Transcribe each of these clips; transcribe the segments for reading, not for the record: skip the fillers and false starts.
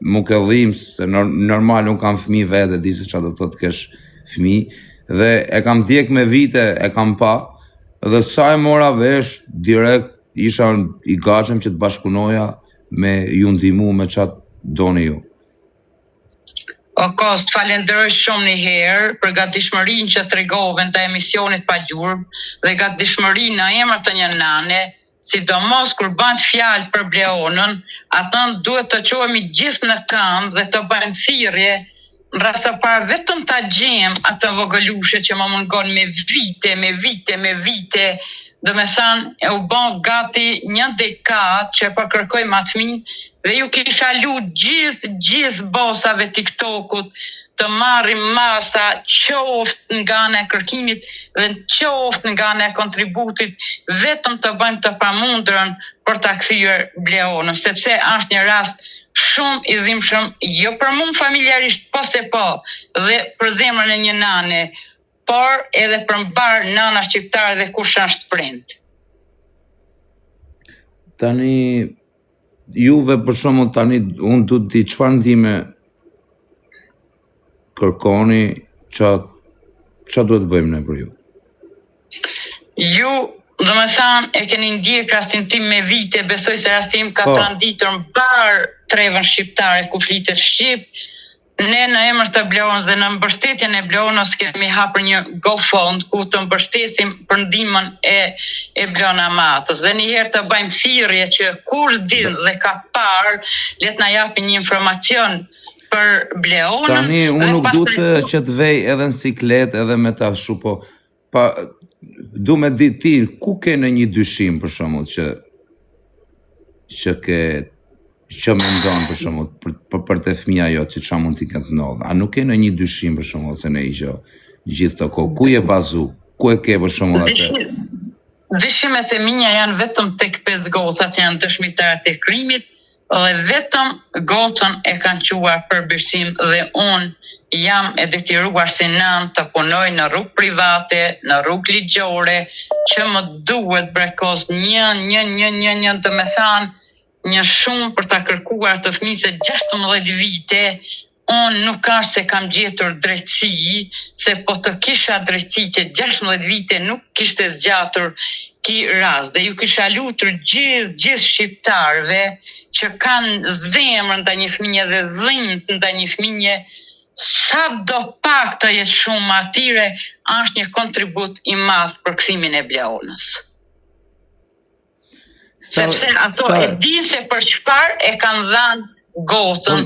mu ke dhim, se normal unë kam fëmijë vetë, di se çfarë do të thotë kesh fëmijë, dhe e kam djeg me vite, e kam pa, dhe sa e mora vesh, direkt isha i gatshëm që të bashkëpunoja me ju ndihmu me çfarë doni ju. O Kost, falenderoj shumë një herë për gatishmërinë që tregove ndaj emisionit pa gjurmë dhe gatishmërinë në emër të një nane, sidomos kur bëhet fjalë për Bleonën, atën duhet të qohemi gjithë në këmbë dhe të bëjmë thirrje në rreth të parë vetëm ta gjejmë atë vogëlushe që më mungon me vite, dhe me thanë e u bon gati një dekadë që po kërkoj më të mirë dhe ju kisha lutë gjithë bosave TikTokut të marrim masa qoftë nga ana e kërkimit dhe qoftë nga ana e kontributit, vetëm të bëjmë të pamundurën për ta kthyer Bleonën, sepse është një rast shumë i dhimbshëm, jo për mua familjarisht, po se po, dhe për zemrën e një nane, por edhe për mbar nana shqiptare dhe kush është prind. Tani, juve për shembull tani unë du të di çfarë ndihme kërkoni, ç'a duhet bëjmë ne për ju? Ju, do me thanë, e keni ndjek rastin tim me vite, besoj se rastin ka tranditur mbar trevën shqiptare ku flitet shqip. Ne në emër të Bleonës dhe në mbështetjen e Bleonës kemi hapur një GoFund ku të mbështesim për ndihmën e Bleona Matës. Dhe një herë të bëjmë thirrje që kush din dhe ka parë, le të na japi një informacion për Bleonën. Tani unë nuk du që të vej edhe në siklet edhe me ta shu, po du me ditë ti ku ke në një dyshim për shembull që mendon për shembull për të fëmia jote që çfarë mund t'i ketë ndodhur. A nuk ke në një dyshim për shembull se ne i gjithë të kohë? Ku je bazu? Ku e ke për shembull atë? Dyshimet e mia janë vetëm tek 5 gocat që janë dëshmitarët e krimit dhe vetëm gocën e kanë quar për bërsim dhe unë jam e detyruar si nën të punoj në rrugë private, në rrugë ligjore, që më duhet brekos një të me thanë një shumë për ta kërkuar të fëmijëse 16 vite, unë nuk është se kam gjetur drejtësi, se po të kisha drejtësi që 16 vite nuk kishte zgjatur ki rast. Dhe ju kisha lutur gjithë shqiptarëve që kanë zemër ndaj një fëmije dhe dhimbje ndaj një fëmije, sa do pak të jetë shumë atyre, është një kontribut i madh për kthimin e Bleonës. Sepse ato e din se për çfarë e kanë dhënë gocën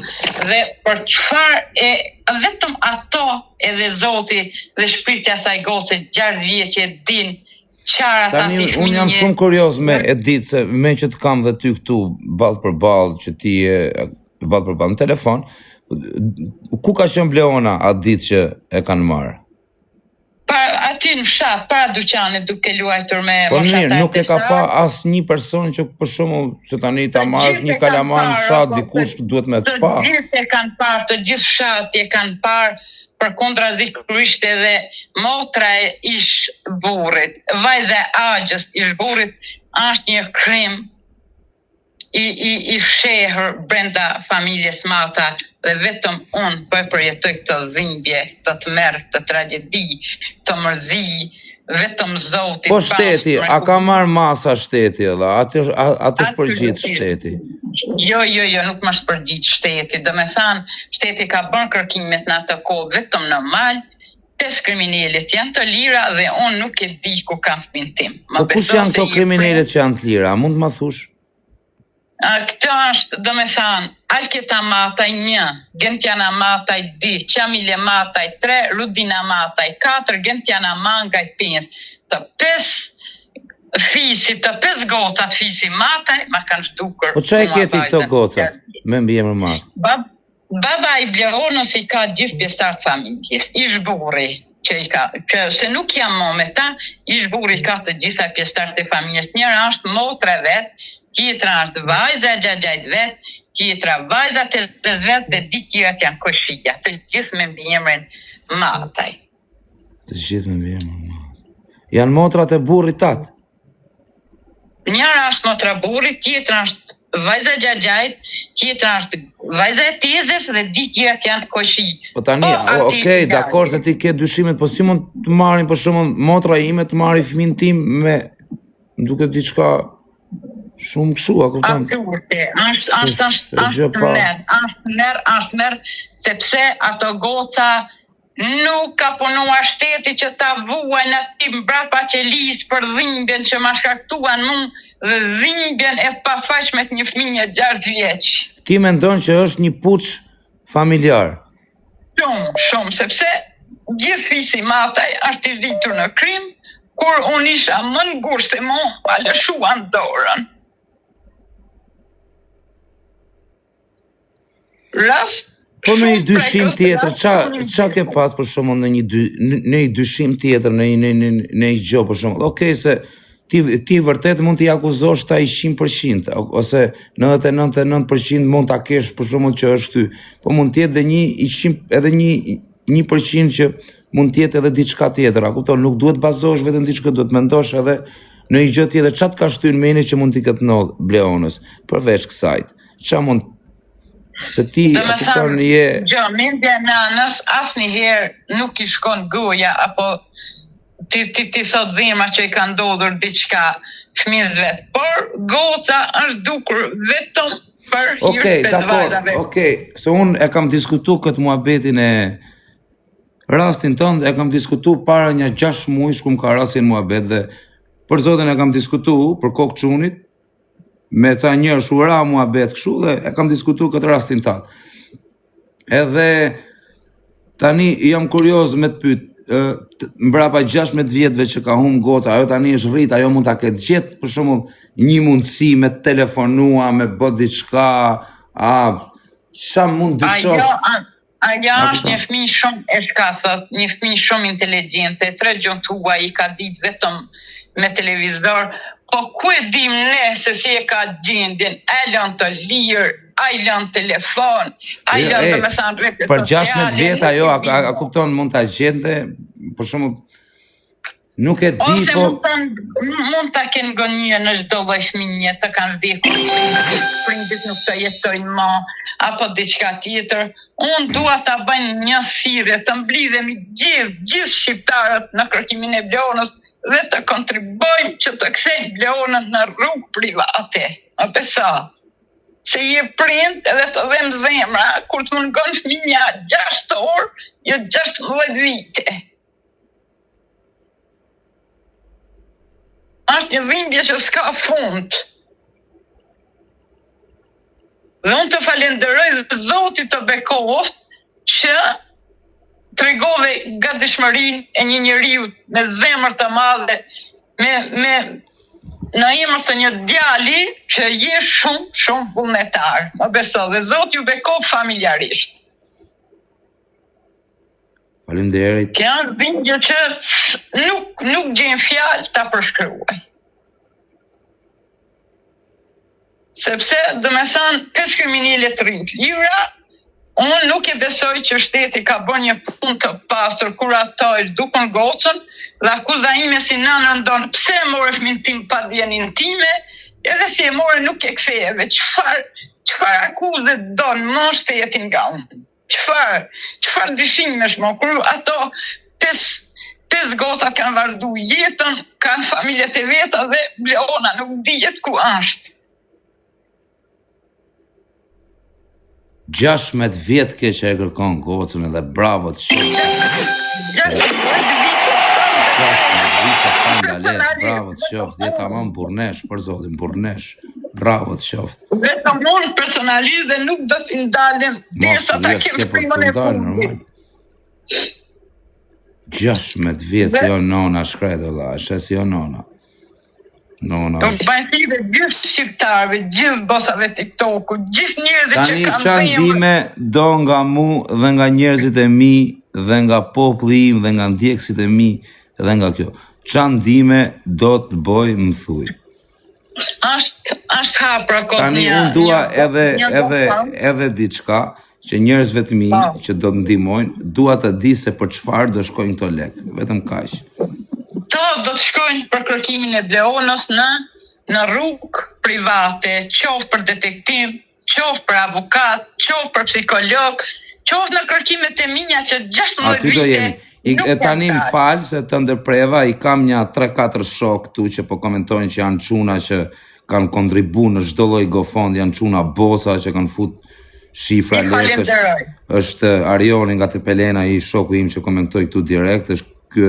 dhe për çfarë vetëm ato edhe Zoti dhe shpirti i asaj goce 6 vjeç e din çfarë ata ti fëmijë. Unë jam shumë kurioz me e ditë se me që të kam dhe ty këtu ballë për ballë që ti je ballë për ballë në telefon, ku ka qenë Bleona atë ditë që e kanë marrë? Aty në fshat, para dyqanit duke luajtur me po mirë, nuk e ka pa asë një person që për shembull që tani ta marrësh një kalaman në fshat, dikush duhet me të pa. Të gjithë e kanë parë, të gjithë fshat e kanë parë, përkundrazi kur ishte edhe motra e ish burrit, vajza e Agjës ish burrit, është një krim i fshehur brenda familjes Mata dhe vetëm unë po e përjetoj këtë dhimbje, të tmerr, të tragjedi, të mërzi, vetëm Zoti. Po shteti, a ka marrë masa shteti edhe? Atë është përgjith shteti? Jo, nuk më është përgjith shteti. Do me thanë, shteti ka bërë kërkimet në atë kohë vetëm në mal, 5 kriminalet janë të lira dhe unë nuk e di ku kam fëmin tim. Po kush janë këto kriminalet që janë të lira? A mund të ma thush? Këtë është, do me thanë, Alketa Mataj 1, Gentiana Mataj 2, Qamile Mataj 3, Rudina Mataj 4, Gentiana Mangaj 5. Të 5 fisi, të 5 gocat fisi Mataj, ma kanë shdukur. Po që e keti këto gocat, me mbjemër Mataj? Baba i Bleonës i ka gjithë pjesëtar të familjes, ish burri. Që se nuk jam mo me ta, ish burri ka të gjitha pjesëtar të familjes. Njëra është motra vetë, tjetra është vajza e xhaxhait vet, tjetra vajza e tetës vet dhe di tjerat janë koshija, të gjithë me emrin Mataj. Të gjithë me emrin Mataj. Janë motrat e burrit tat. Njëra është motra burrit, tjetra është vajza Gjagjajt, tjetra është vajza e tezes dhe di tjerat janë koqi. Po tani, okej, dakor se ti ke dyshimet, po si mund të marrin për shembull motra ime të marrë fëmin tim me më duket diçka shumë kështu, a kupton? Absolute, është merr, sepse ato goca nuk ka punuar shteti që ta vuajnë aty mbrapa qelis për dhimbjen që ma shkaktuan mua dhe dhimbjen e pafaqme të një fëmije 6 vjeç. Ti mendon që është një puç familjar? Shumë, sepse gjithë fisi mataj është i rritur në krim, kur unë isha më në gurë se mo, pa lëshuan dorën. Rast po në një dyshim tjetër, qa ke pas për shembull në një dyshim tjetër, në një gjë për shembull? Okej, se ti vërtet mund t'i akuzosh ta 100%, ose 99% mund ta kesh për shembull që është ty, po mund t'jetë edhe 1% që mund t'jetë edhe diçka tjetër, a kupton? Nuk duhet bazohesh vetëm diçka, duhet mendosh edhe në një gjë tjetër, ç'a të ka shtyn mendje që mund t'i ketë ndodhur Bleonës, përveç kësaj. Ç'a mund se ti kupton je mendja e nanës asnjëherë nuk i shkon goja apo ti thot zemra që i ka ndodhur diçka fëmijës vet, por goca është dukur vetëm për hir të vajzave. Okej, se unë e kam diskutuar këtë muhabetin e rastin tënd, e kam diskutuar para një 6 muajsh ku më ka rastin muhabet dhe për zotin e kam diskutuar për kokë çunit me ta njerëz u ra muhabet kështu dhe e kam diskutuar këtë rastin tat. Edhe tani jam kurioz me të pyet, mbrapa 16 vjetëve që ka humb goca, ajo tani është rrit, ajo mund ta ketë gjetë për shembull një mundësi me telefonua, me bë diçka, ç'a mund dyshosh? Ajo është një fëmijë shumë e shkathët, një fëmijë shumë inteligjente, 3 gjuhë tuaj i ka ditë vetëm me televizor, po ku e dim ne se si e ka gjendjen, a lën të lirë, a i lën telefon, a i lën të me thanë rrjetet për sociale. 16 vjet ajo, a kupton mund ta gjente, për shembull nuk e di, ose po mund ta kenë ngonjë në çdo lloj fëmije të kanë vdekur, prindit nuk të jetojnë më, apo diçka tjetër. Unë dua ta bëj një thirrje të mblidhemi gjithë shqiptarët në kërkimin e Bleonës dhe të kontribojmë që të kthejmë Bleonën në rrugë private. A besa se je prind edhe të dhem zemra kur të mungon fëmija 6 orë, jo 16 vite. Është një dhimbje që s'ka fund. Dhe unë të falenderoj dhe Zotit të bekoft që tregove gatishmërinë e një njeriu me zemër të madhe, në emër të një djali që je shumë vullnetar. Më beso dhe Zoti ju bekoft familjarisht. faleminderit. Kjo është dhimbje që nuk gjen fjalë ta përshkruaj. Sepse, do me thënë, kësë kriminele të rinjëra, unë nuk e besoj që shteti ka bën një punë të pastër kur ato e dukën gocën, dhe akuza ime si nënën ndonë, pse e more fëmin tim pa djenin time, edhe si e more nuk e ktheve, qëfar akuze donë më shtetin nga unë. Qëfar dyshimesh më, kur ato 5 gocat kanë vazhdu jetën, kanë familjet e veta dhe Bleona nuk dihet ku është. 16 vjet ke që e kërkon gocën edhe bravo të shqipë. 16 Bravo të qoftë, jeta më burnesh, për zotin, burnesh. Bravo të qoftë. Vetëm unë personalisht dhe nuk do t'i ndalem derisa ta kem shprimën e fundit. 16 vjet si jo nona shkretë, është si jo nona. Do bëjnë thirrje gjithë shqiptarëve, gjithë bosave TikTok-u, gjithë njerëzit që kanë zemër. Tani çfarë ndihme do nga mu dhe nga njerëzit e mi dhe nga populli im dhe nga ndjekësit e mi dhe nga kjo. Çfarë ndihme do të bëj, më thuj. Është hapra kot tani unë dua edhe diçka që njerëzve të mi që do të ndihmojnë, dua të di se për çfarë do shkojnë këto lekë, vetëm kaq. To do të shkojnë për kërkimin e Bleonës në në rrugë private, qoftë për detektiv, qoftë për avokat, qoftë për psikolog, qoftë në kërkimet e mia që 16 Aty do jemi. E tani më falë se të ndërpreva, I kam një 3-4 shok tu që po komentojnë që janë çuna që kanë kontribu në çdo lloj GoFund, janë çuna bosa që kanë fut shifra lekësh. Është Arioni nga Tepelena, I shoku im që komentoi këtu direkt, është ky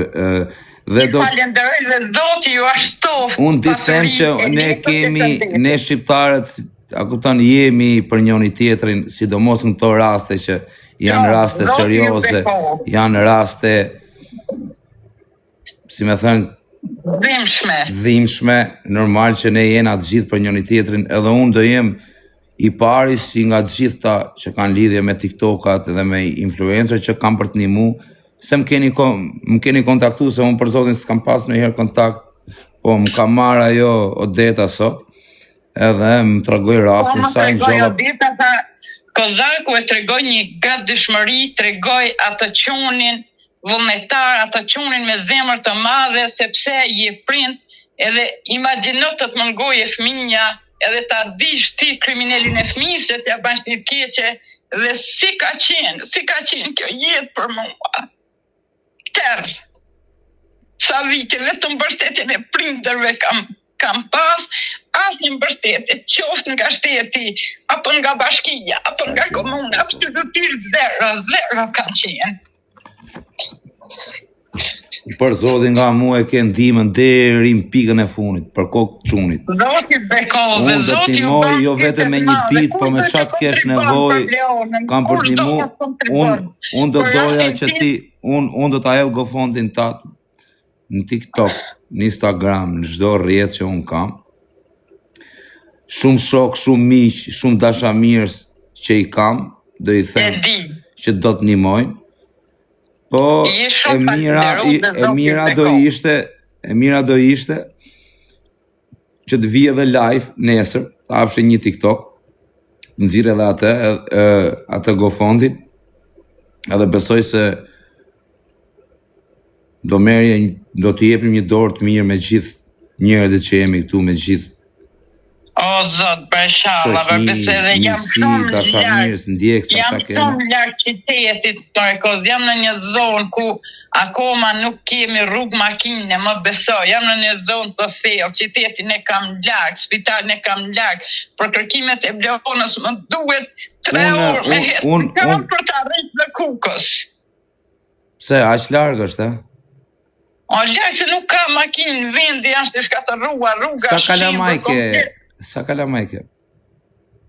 dhe do falenderoj dhe Zoti ju ashtoft. Unë ditë them që ne kemi, ne shqiptarët, a kupton, jemi për njëri tjetrin, sidomos në këto raste që janë raste serioze, janë raste, si me thënë, dhimbshme, normal që ne jena të gjithë për njëri tjetrin, edhe unë do jem I pari si nga të gjitha që kanë lidhje me TikTokat dhe me influencer që kanë për të ndihmu, se më keni kontaktu, se unë për zotin s'kam pas në herë kontakt, po më ka marrë ajo Odeta sot, edhe më tregoj rastin sa në gjalla. Kozaku e tregoj një gatishmëri, tregoj atë qunin vullnetar, atë qunin me zemër të madhe, sepse je prind, edhe imagjino të të mëngoj e fëmija, edhe ta dish ti kriminalin e fëmijës që t'ja bash një keqe, dhe si ka qenë kjo jetë për mua. Terr. Sa vite vetëm mbështetjen e prindërve kam pas, asnjë mbështetje, qoftë nga shteti, apo nga bashkia, apo nga komuna, absolutisht zero kanë qenë. Për zotin nga mua e ke ndihmën deri në pikën e fundit, për kokë të çunit. Zoti bekove, Unë do t'ndihmoj jo vetëm me një ditë, po me çfarë kesh nevojë, kam për t'ndihmu. Unë do doja që ti, unë do ta hedh GoFundin tat në TikTok, në Instagram, në çdo rrjet që unë kam. Shumë shok, shumë miq, shumë dashamirës që I kam, do I them që do të ndihmojnë. Po e mira do ishte që të vijë edhe live nesër, ta hapshe një TikTok, nxirr edhe atë GoFundin, edhe besoj se do t'i jepim një dorë të mirë me gjithë njerëzit që jemi këtu, me gjithë. O Zot, bashalla, përse edhe jam shumë larg qytetit, jam në një zonë ku akoma nuk kemi rrugë makine, më besoj, jam në një zonë të thellë, qytetin e kam larg, spitalin e kam larg, për kërkimet e Vleronës më duhet 3 orë me hecë për të arritur në Kukës. Pse, aq larg është, e? O larg që nuk ka makinë në vendi, është të shkatërruar rruga. Sa kalamaj ke?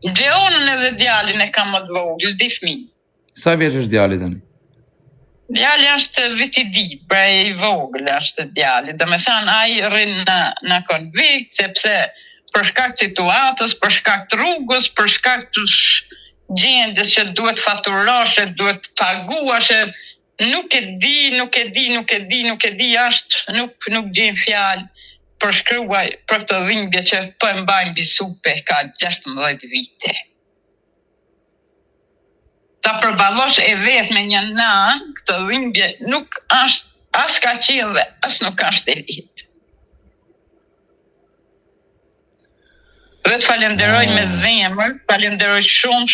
Gjeonën edhe djalin e kam më të vogël, 2 fëmijë. Sa vjeç është djali tani? Djali është viti ditë, pra I vogël është djali. Do me thënë, ai rrin në konvikt, sepse për shkak të situatës, për shkak të rrugës, për shkak të gjendjes që duhet faturosh, duhet paguash, nuk e di, është nuk gjen fjalë për shkruaj për këtë dhimbje që po e mbajnë bisupe ka 16 vite. Ta përballosh e vetë me një nan, këtë dhimbje nuk është as ka qenë dhe as nuk është e lehtë. Dhe të falenderoj me zemër, falenderoj shumë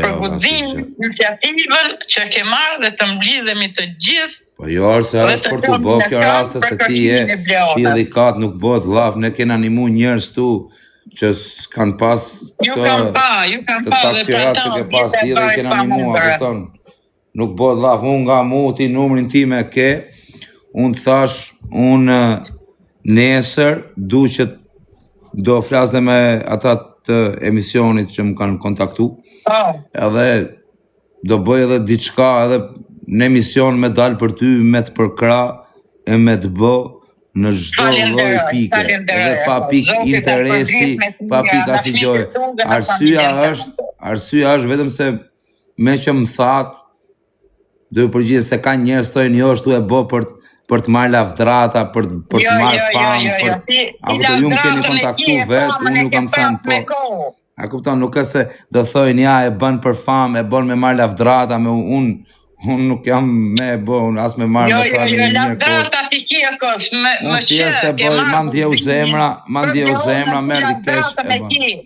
për guximin, iniciativën që ke marrë dhe të mblidhemi të gjithë. Po jo është për të bë kjo raste se ti je filli kat, nuk bëhet llaf, ne kena ndihmu njerëz tu që s'kan pas këtë taksirat që ke pas ti dhe kena ndihmu, kupton. Nuk bëhet llaf, unë nga muti numrin tim e ke, unë thash, unë nesër du që do flas dhe me ata të emisionit që më kanë kontaktu, edhe do bëj edhe diçka edhe në emision me dalë për ty, me të përkra e me të bë në çdo lloj pike, edhe pa pikë interesi, pa pikë asnjë gjë. Arsyeja është vetëm se me që më thatë, do të përgjigjesh se ka njerëz thonë jo, ashtu e bë për të marrë lavdrata, për të marrë famë, apo do ju më keni kontaktu vetë, unë nuk kam thënë po. A kupton, nuk është se do thojnë ja e bën për famë, e bën me marrë lavdrata, me unë nuk jam me as me marrë me famë. Lavdrata ti kia kos, më thjesht e bëj, ma ndjeu zemra, merr kesh e bën.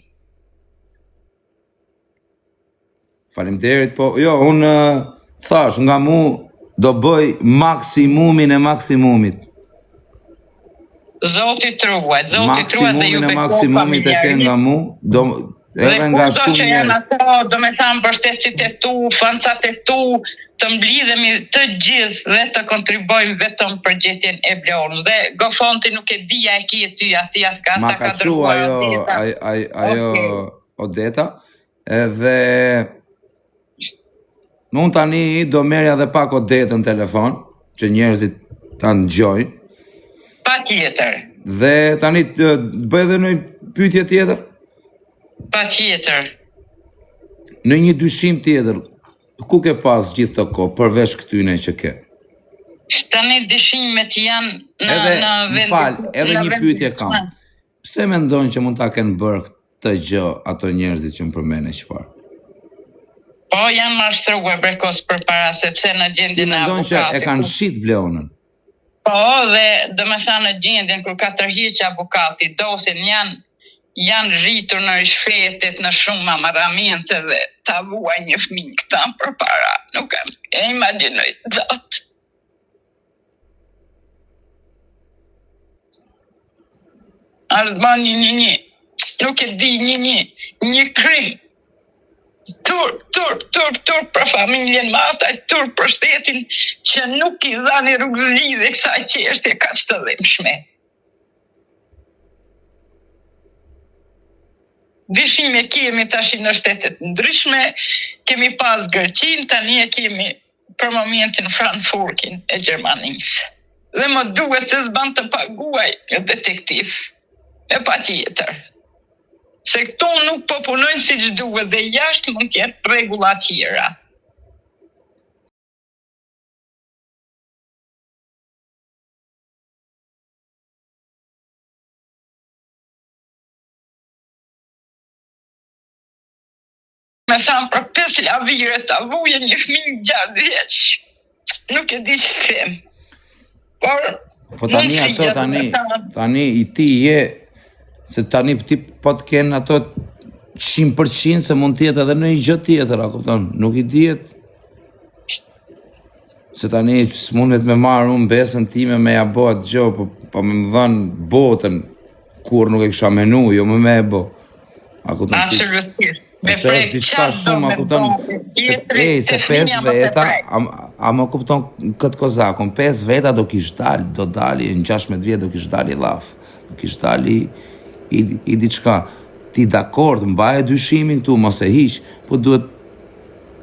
Faleminderit, po jo, unë thash nga mu do bëj maksimumin e maksimumit. Zoti truaj dhe ju Maksimumin e maksimumit e ke nga mu, edhe nga shumë që janë ato, do me thamë bështetësit e tu, fancat e tu, të mblidhemi të gjithë dhe të kontribojmë vetëm për gjetjen e Bleonës. Dhe Gofonti nuk e dija e ki e ty ati atë ka ma ka qu ajo Odeta, edhe unë tani do merja dhe pak Odetën telefon, që njerëzit ta ndgjojnë. Pa tjetër. Dhe tani bëj edhe në pyetje tjetër? Pa tjetër. Në një dyshim tjetër, ku ke pas gjithë të kohë, përveç këtyne që ke? Tani dyshimet janë në vend. Edhe një pyetje kam. Pse mendon që mund ta kenë bërë këtë gjë ato njerëzit që më përmene çfarë? Po janë mashtruar brekos përpara sepse në gjendjen e avokatit. Mendon që e kanë shit Bleonën? Po, dhe do me tha në gjendjen kur ka tërhiqë avokati, dosin janë rritur në shfetet në shumë amaramjence dhe ta vuaj një fëmijë këta për para. Nuk e imaginoj dot. Ardhman një, nuk e di një krim. Tur për familjen më ataj, tur për shtetin që nuk i dhani rrugëzlidhje kësaj çështje kaq të dhimbshme. Dyshime kemi tash në shtetet ndryshme, kemi pas Greqin, tani e kemi për momentin Frankfurtin e Gjermanisë. Dhe më duhet se s'ban të paguaj një detektiv, e pa tjetër. Se këto nuk po punojnë si që duhet dhe jashtë mund tjetë rregulla tjera. Me thamë për 5 lavire të vuje një fëmijë 6 vjeç. Nuk e di që them. Po tani ato tani i ti je, se tani ti po të kenë ato 100% se mund tjetë edhe në i gjë tjetër, a kupton? Nuk i dihet. Se tani s'mundet me marrë unë besën time me ja bo atë gjë, po me më dhënë botën, kur nuk e kisha menu, jo me e bo. A kupton? Absolutisht. Me frek qatë do me bo. Se 5 veta, a më kupton këtë kozakon, 5 veta do kish dali, do dali, në 16 vjetë do kish dali laf, do kish dali i diçka. Ti dakord, mbaje dyshimin këtu, mos e hiq, po duhet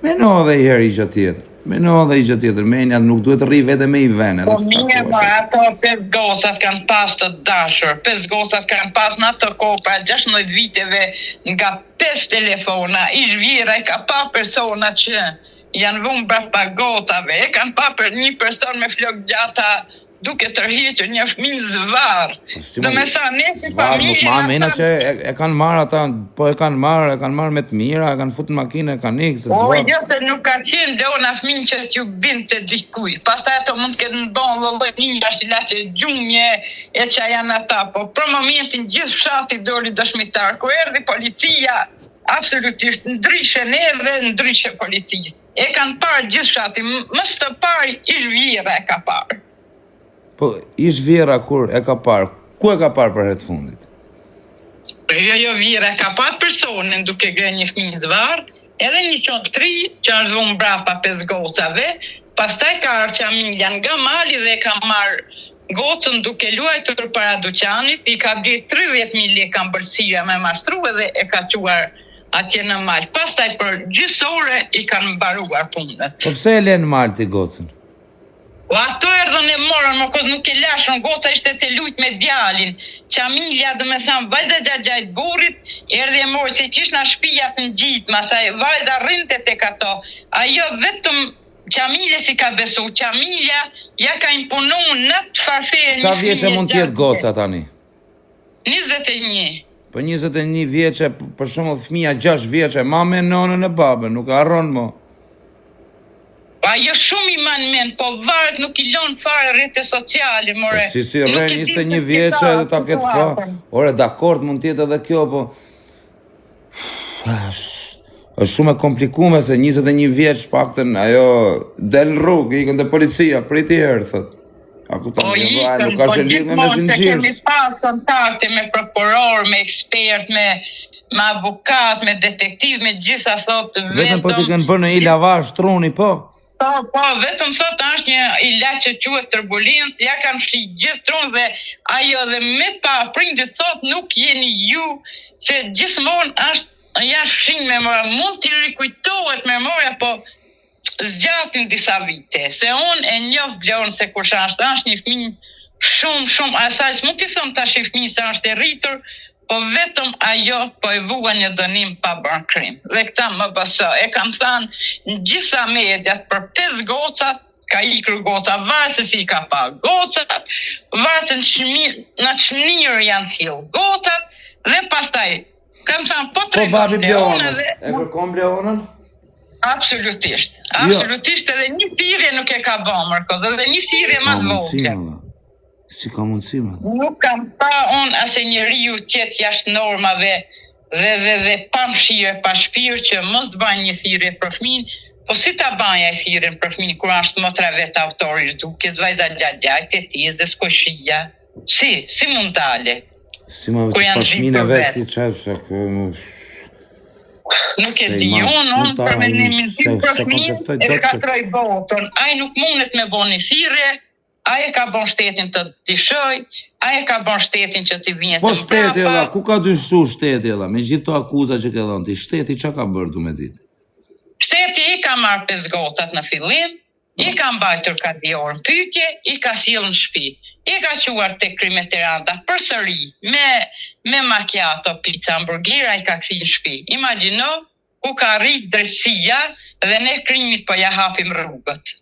meno dhe i herë i gjë tjetër. Meno dhe i gjë tjetër, menja nuk duhet rri vete me i vene. Po mine, ato 5 gosat kanë pas të dashur, 5 gosat kanë pas në ato kohë pra 16 viteve nga 5 telefona, i zhvira e ka pa persona që janë vunë brapa gocave, e kanë pa për një person me flok gjata duke tërhiqur një fëmijë zvarr. Do me tha, ne si familje... Ma mena që e kanë marrë ata, po e kanë marrë me të mira, e kanë futur në makinë, e kanë ikë, se zvarr. Po, jo se nuk ka qenë Leona fëmijë që t'ju binte dikuj. Pastaj ato mund të kenë bon lloj një ashtilaçe gjumje, e që janë ata, po për momentin gjithë fshati doli dëshmitar. Kur erdhi policia, absolutisht ndryshe ne dhe ndryshe policisë. E kanë parë gjithë fshati, më së pari ish Vjera e ka parë. Po, ish Vjera kur e ka parë, ku e ka parë për herë të fundit? Jo, Vjera e ka parë personin duke gre një fëmijë zvarr, edhe një qotri që ardhun brapa 5 gocave, pastaj ka ardhur familja nga mali dhe ka marrë gocën duke luajtur para dyqanit, i ka bler 30.000 lekë ambëlsira me mashtruar dhe e ka quar atje në mal. Pastaj për gjysore i kanë mbaruar punët. Po pse e lënë mal ti gocën? O ato erdhën e morën, më kos nuk e lashën, goca ishte të lujt me djalin. Qamilja, dhe me thamë, vajza gjajt burit, erdhë e morë, se kish në shpijat në gjitë, masaj vajza rrinte tek ato. Ajo vetëm Qamilja si ka besu, Qamilja ja ka impunu në të farfeje një Sa vjeqe mund tjetë goca tani? 21. Po 21 vjeqe, për shumë fëmija 6 vjeqe, mame, nonën e babën, nuk arron mo. Pa Ajo shumë i man mend, po varet nuk i lën fare rrjete sociale, more. Si rre 21 vjeçë edhe ta ketë pa. Ore, dakord, mund të jetë edhe kjo, po është shumë e komplikume se 21 vjeç paktën ajo del në rrugë, ikën te policia, priti herë thot. A kupton, nuk ka lidhje me zinxhir. Kemi pas kontakte me prokuror, me ekspert, me avokat, me detektiv, me gjitha thot vetëm po ti kanë bërë në një lavazh truni, po. Po, vetëm thot është një ilaç që quhet turbulencë, ja kanë shli gjithë trunë dhe ajo dhe me pa prindit thot nuk jeni ju, se gjithmonë është ja shin memoria, mund t'i rikujtohet memoria, po zgjatin disa vite, se unë e njoh Bleon se kush është një fëmijë shumë, asaj mund t'i thon tash fëmijë se është e rritur, po vetëm ajo po e vua një dënim pa bërë krim. Dhe këta më bëso, e kam thënë në gjitha mediat për 5 gocat, ka ikur goca, varë se si ka pa gocat, varë se në çmir janë sill gocat, dhe pastaj kam thënë po tregon babi Bleonës, e kërkon Bleonën? Absolutisht edhe një thirrje nuk e ka bërë Markoz, edhe një thirrje më të vogël. Si ka mundësi, ma? Nuk kam pa unë asë njeriu tjetë jashtë normave dhe pa mshire, pa shpirë që mos të banjë një thirrje për fëmin, po si ta banja e thirrjen për fëmin, kur ashtë më 3 vetë autori duke, zvajza ljajt e tizë, dhe skoshia. Si mund dale? Si ma vësë pa fëmin e vetë, si qepë, se nuk e di, unë për mendimin tim për fëmin e katroj botën, ai nuk mundet me bo një thirrje, ai e ka bon shtetin të dishoj, ai e ka bon shtetin që t'i vinjet po shteti ella, ku ka dyshu shteti ella, me gjithë të akuza që ke dhënë ti, shteti që ka bërë du me ditë? Shteti i ka marrë 5 gocat në fillim, i ka mbajtur ka 2 orë në pyetje, i ka sjellë në shtëpi, i ka quar tek Krimeteranda përsëri me macchiato, pizza, hamburgera, i ka kthy në shtëpi. Imagjino ku ka rrit drejtësia dhe ne krimit po ja hapim rrugët.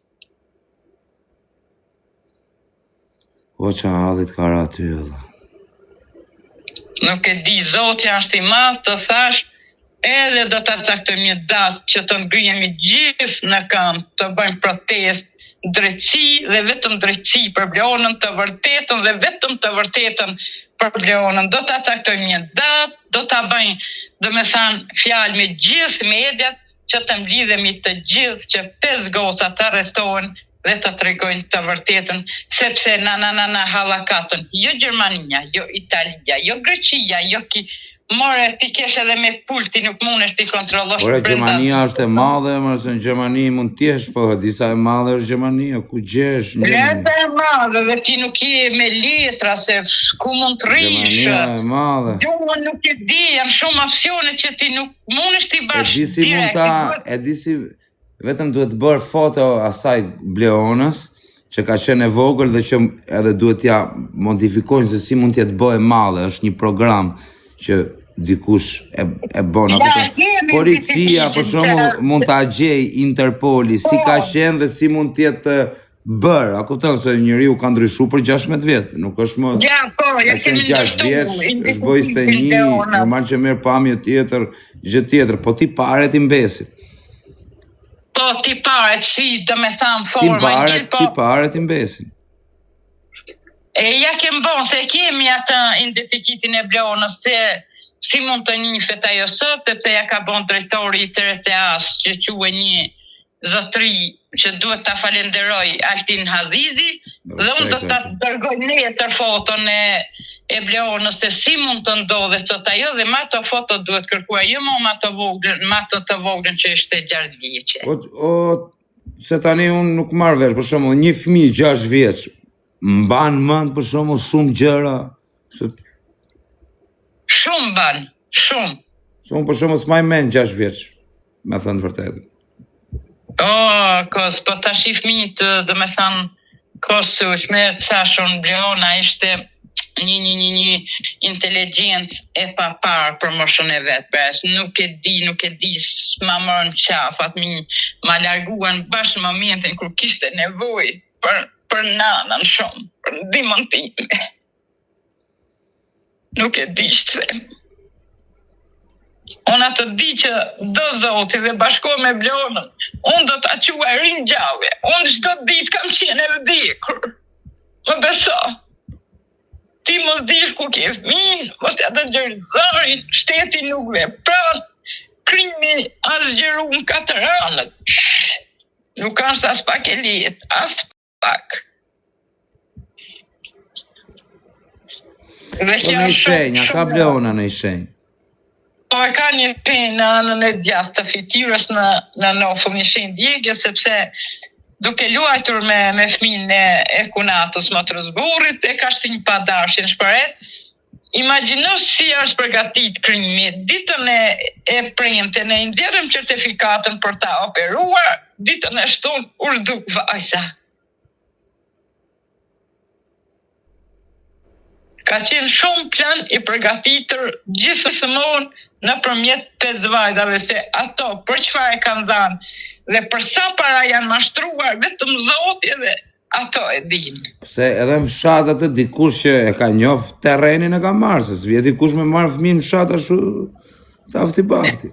O që hallit ka ra ty edhe. Nuk e di, Zotja është i madh, të thash, edhe do të caktojmë një datë që të ngryhemi gjithë në këmbë, të bëjmë protest, drejtësi dhe vetëm drejtësi për Bleonën, të vërtetën dhe vetëm të vërtetën për Bleonën. Do të caktojmë një datë, do të bëjmë, do me thanë, fjalë me gjithë mediat, që të mblidhemi të gjithë që 5 goca të arrestohen dhe të tregojnë të vërtetën, sepse na hallakatën, jo Gjermania, jo Italia, jo Greqia, jo more ti kesh edhe me pulti, nuk mundesh ti kontrollosh. Ore, Gjermania është e madhe, se në Gjermani mund t'jesh, po disa e madhe është Gjermania, ku gjesh në Gjermani? Gjermania e madhe, dhe ti nuk je me letra, se ku mund të rish. Gjermania e madhe. Unë nuk e di, janë shumë opsione që ti nuk mundesh ti bash direkt. E di si vetëm duhet bërë foto asaj Bleonës, që ka qenë e vogël dhe që edhe duhet ja modifikojnë se si mund t'jetë bëhe madhe, është një program që dikush e bon. Policia, për shumë, mund t'a gjej Interpoli, si ka qenë dhe si mund t'jetë bërë. A kupton se njeriu ka ndryshu për 16 vjetë, nuk është më... Ja qenë 6 vjeç, është bëj 21, normal që merë pamje tjetër, gjë tjetër, po ti pare ti mbesi. Po, ti paret si, do me thamë forma njërë, po... Ti paret ti mbesin. E ja kem bon, se kemi atë identitetin e Bleonës, se si mund të njifet ajo sot, sepse ja ka bon drejtori i CRCA-s, që quhe një zotri që duhet të falenderoj Altin Hazizi, dhe unë do të dërgoj nesër foton e Bleonës, se si mund të ndodhe sot ajo, dhe ma të foto duhet kërkuar jo ma të voglën që ishte 6 vjeqe. Se tani unë nuk marrë vesh, për shumë, një fëmijë 6 vjeç, mban mend për shumë gjëra. Shumë ban, shumë. Unë për shumë s'maj mend 6 vjeç, me thënë vërtetë. Kos, po ta shif fëmijët, do me thënë, kosush, me thashun Bleona ishte një inteligencë e papar për moshën e vetë, bes. Nuk e di, s'ma mërë në qafë, ma larguan bashkë në momentin kur kishte nevoj për nanën shumë, për ndihmën time. Nuk e di shtë them. Unë atë di që do zoti dhe bashko me Blonën, unë do ta quaj ringjallje. Unë çdo ditë kam qenë e vdekur. Më beso. Ti mos dish ku ke fëmin, mos ja dëgjoj zërin, shteti nuk vepron, krimi asgjëru në 4 anët. Nuk është as pak e lehtë, as pak. Në i shenja, ka Blona në i shenjë. Po e ka një penë në anën e djathtë të fytyrës në nofull një shenjë djegje, sepse duke luajtur me fëmin e kunatës më të rëzburit, e ka shtinj pa dashjen shpëret. Imagjino si është përgatit krimi. Ditën e premten e nxjerrëm certifikatën për ta operuar, ditën e shtunë urdhuk vajza. Ka qenë shumë plan i përgatitur gjithsesi nëpërmjet 5 vajzave, se ato për çfarë e kanë dhënë dhe për sa para janë mashtruar vetëm Zoti dhe ato e dinë. Se edhe në fshat atë dikush që e ka njoh terrenin e ka marrë, se s'vjen dikush me marrë fëmijë në fshat ashtu tafti bafti.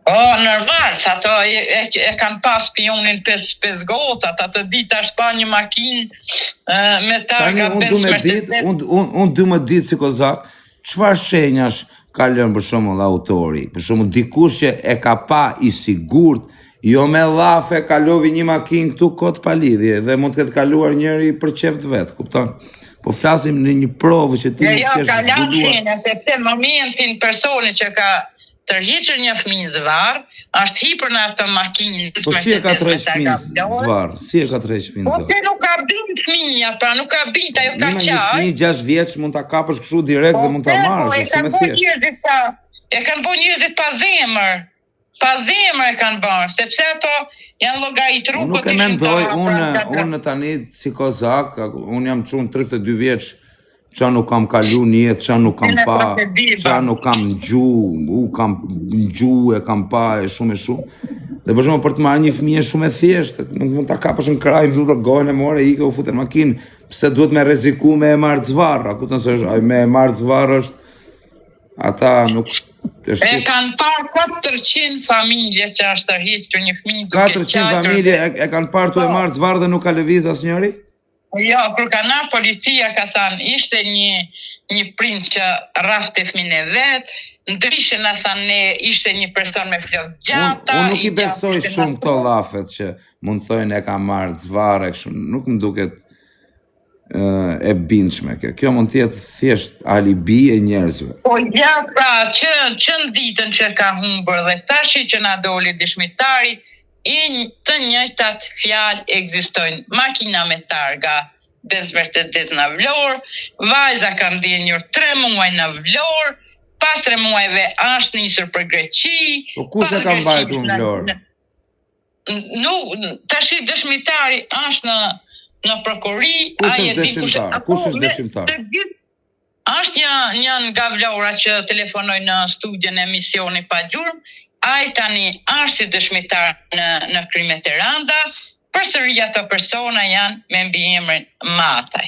Normal, që ato e kanë pas pionin 5 gocat, atë ditë është pa një makinë me targa 5 Mercedes. Unë du me ditë si kozak, çfarë shenjash ka lënë për shembull autori, për shembull dikush që e ka pa i sigurt, jo me llafe kalovi një makinë këtu kot pa lidhje dhe mund të ketë kaluar njëri për qeft vet, kupton? Po flasim në një provë që ti nuk kesh zbuluar. Sepse momentin personi që ka tërhiqur një fëmijë zvarr, është hipur në atë makinë. Po si e ka tërhequr fëmijë zvarr? Si e ka tërhequr fëmijë zvarr? Po se nuk ka bint fëmia, pra nuk ka bint, ajo ka qaj. Një fëmijë 6 vjeç mund ta kapësh kështu direkt dhe mund ta marrësh, është shumë e thjeshtë. E kanë bërë njerëzit pa zemër. Pa zemër e kanë bërë, sepse ato janë llogaritruar. Unë nuk e mendoj, unë tani si kozak, unë jam çun 32 vjeç, qa nuk kam kalu një jetë, qa nuk kam pa, qa nuk kam ngju, e kam pa, e shumë. Dhe për shumë për të marrë një fëmijë shumë e thjeshtë, nuk mund ta kapësh në kraj, më duhet gojën e more, ike u futet në makinë, pse duhet me rreziku me e marrë zvarr, a kupton se është, me e marrë zvarr është, ata nuk... E kanë parë 400 familje që është tërhiqur një fëmijë duke 400 familje e kanë parë tu e marrë zvarr dhe nuk ka lëviz asnjëri? Jo, kur ka na policia ka thënë ishte një prind që rrafte fëmin e vet, ndryshe na thanë ne ishte një person me flokë gjata. Unë nuk i besoj shumë këto llafet që mund thojnë e ka marrë zvarr, nuk më duket e bindshme kjo. Kjo mund të jetë thjesht alibi e njerëzve. Po ja, pra, që në ditën që ka humbur dhe tashi që na doli dëshmitari, të njëjtat fjalë ekzistojnë. Makina me targa 5 Mercedes në Vlorë, vajza kanë dhënjur 3 muaj në Vlorë, pas 3 muajve është nisur për Greqi. Po kush e ka mbajtur në Vlorë? Tashi dëshmitari është në prokuri. Kush është dëshmitar? Kush është dëshmitar? Është një nga Vlora që telefonoi në studion e emisionit pa gjurmë. Ai tani është si dëshmitar në krimet e rënda, përsëri ato persona janë me mbiemrin Mataj.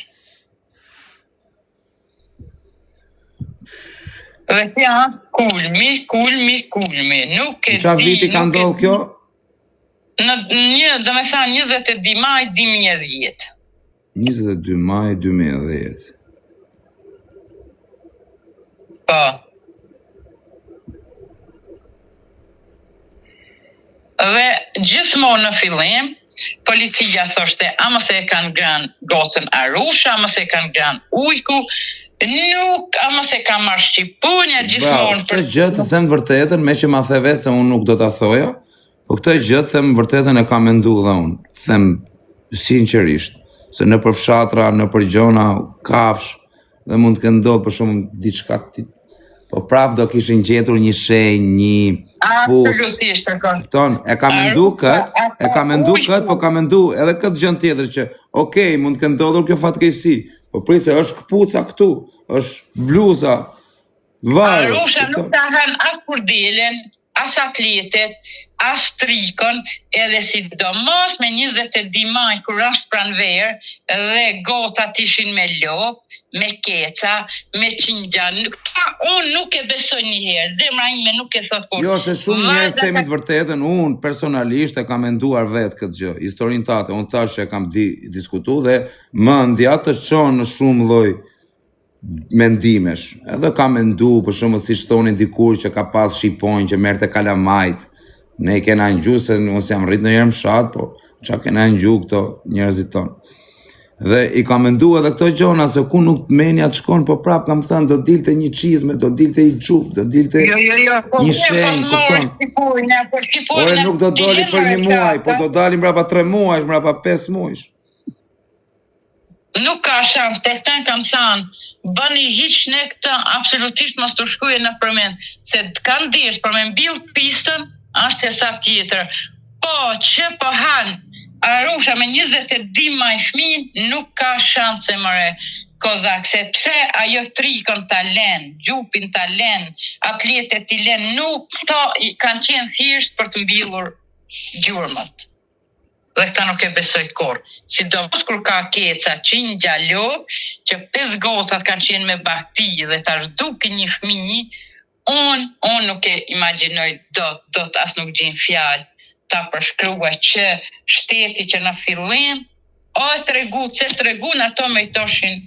Dhe kjo është kulmi. Nuk e di. Çfarë viti ka ndodhur kjo? Do me thënë 22 maj 2010. 22 maj 2010. Po. Dhe gjithmonë në fillim, policia thoshte, a mos e kanë grënë gocën Arusha, a mos e kanë grënë Ujku, nuk, a mos e kanë marrë Shqipunja, gjithmonë... Këtë gjë të them vërtetën, me që ma the vetë se unë nuk do ta thoja, po këtë gjë të them vërtetën e kam menduar dhe unë, them sinqerisht, se në për fshatra, në për gjona, kafsh, dhe mund të kenë ndodhur për shumë diçka po prap do kishin gjetur një shenjë, një Absolutisht, e ka mendu këtë, po ka mendu edhe këtë gjën tjetër që, okej, mund të kenë ndodhur kjo fatkeqësi, po prisë është këpuca këtu, është bluza, varë. Arusha nuk ta hën as kur dielen, as atletet, as trikon, edhe sidomos me 22 maj kur është pranverë dhe gocat ishin me lop, me keca, me qingja. Unë nuk e besoj njëherë, zemra ime nuk e thot kur. Jo, se shumë njerëz temi të vërtetën, unë personalisht e kam menduar vetë këtë gjë, historinë tate, unë tash e kam diskutu dhe mendja të çon në shumë lloj mendimesh. Edhe kam mendu, për shembull si thonin dikur që ka pas shqiponjë që merrte kalamajt. Ne kena ngju se unë jam rrit ndonjëherë në fshat, po çka kena ngju këto njerëzit tonë. Dhe i kam mendu edhe këto gjona se ku nuk menja të shkon, po prap kam thënë do dilte një çizme, do dilte i xhup, do dilte një shenjë, kupton. Ore nuk do doli për një muaj, po do dalim mbrapa 3 muajsh, mbrapa 5 muajsh. Nuk ka shans, për këtë kam thënë, bëni hiç ne këtë, absolutisht mos të shkruaj në përmend, se kanë dish për me mbill pistën, është hesa tjetër. Po që po han Arusha me 22 maj fëmijë, nuk ka shanse mëre kozak, sepse ajo trikën ta len, gjupin ta len, atletet i len, nuk këto kanë qenë thjesht për të mbyllur gjurmët. Dhe këta nuk e besoj kur. Sidomos kur ka keca, qingja, lop, që 5 gocat kanë qenë me bakti dhe ta zhdukin një fëmijë, unë nuk e imagjinoj dot as nuk gjen fjalë ta përshkruaj që shteti që në fillim tregun ato me toshin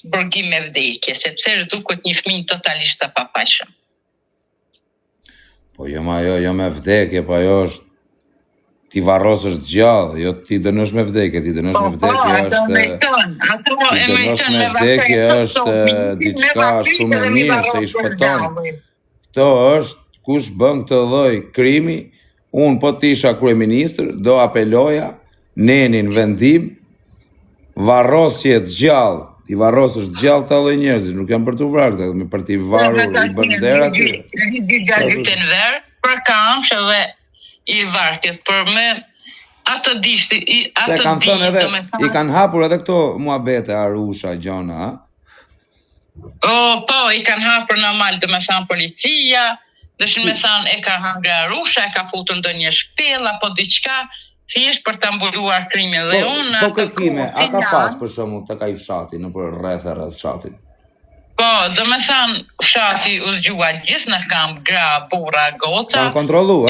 burgim me vdekje, sepse zhduket një fëmijë totalisht të papajshëm. Po jo me vdekje, po ajo është ti varrosësh gjallë, jo ti dënosh me vdekje, ti dënosh me vdekje është diçka shumë e mirë se i shpëton. Këto është kush bën këtë lloj krimi, unë po të isha kryeministër, do apeloja nenin vendim, varrosje të gjallë, ti varrosësh gjallë të lloj njerëzish, nuk janë për të vrarë, me për t'i varur i bandera aty. Gjallë verë, për kamsh edhe i varket, për me atë dishti, se kanë thënë edhe, i kanë hapur edhe këto muhabete Arusha, gjona, ha? Po, i kanë hapur normal, dhe me thanë policia, dëshin me thanë e ka hangre Arusha, e ka futur ndonjë shpell, apo diçka, thjesht për ta mbuluar krimin dhe unë. Po kërkime, a ka pas për shembull tek ai fshati, në për rreth fshatit? Po, do me thanë, fshati u zgjua gjithë në kamp, gra, burra, goca. Kanë kontrollu, a?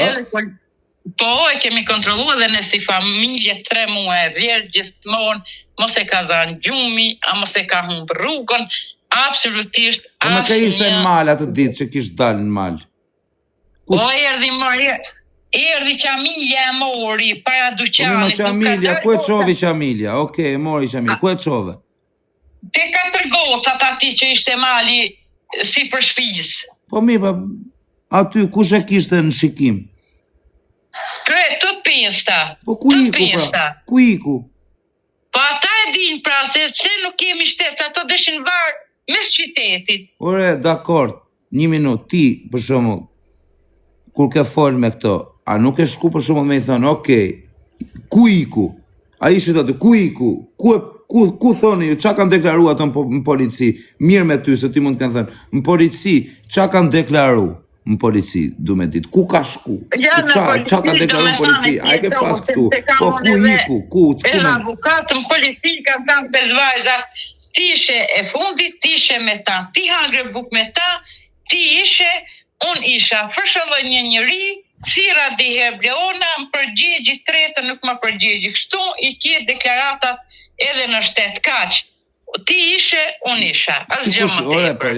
Po, e kemi kontrollu edhe në si familje 3 muaj e vjerë, gjithmonë, mos e ka zanë gjumi, a mos e ka humbë rrugën, absolutisht asnjë. Po me ka ishte në mal atë ditë që kishte dalë në mal? Po, erdhi qamilja e mori, para duqanit. Qamilja, ku e çovi qamilja? Okej, mori qamilja, ku e çove? Te 4 gocat ati që ishte mali si për shpis. Po mi, aty kush e kishte në shikim? Të pesta. Po ku iku pra? Ku iku? Po ata e din pra, se nuk kemi shtet, ato deshin varë mes qytetit. Ore, dakord, 1 minutë, ti, për shembull, kur ke fol me këto, a nuk e shku për shembull me i thënë, okej, ku iku? A ishte aty, ku iku? Ku thoni ju, qa kanë deklaru ato në polici? Mirë me ty, se ti mund të kanë thënë, në polici, qa kanë deklaru? Në polici, du me ditë, ku ka shku? Qa ka deklaru në polici? A e ke pas këtu? Po ku iku? Ku? Avukatë në polici ka thënë 5 vajzat, ti ishe e fundit, ti ishe me ta, ti hangre buk me ta, ti ishe, unë isha, fërshëlloj një njëri, thira diher Bleona, më përgjegji tretë, nuk më përgjegji kështu, i kje deklaratat edhe në shtet kaq. Ti ishe, unë isha.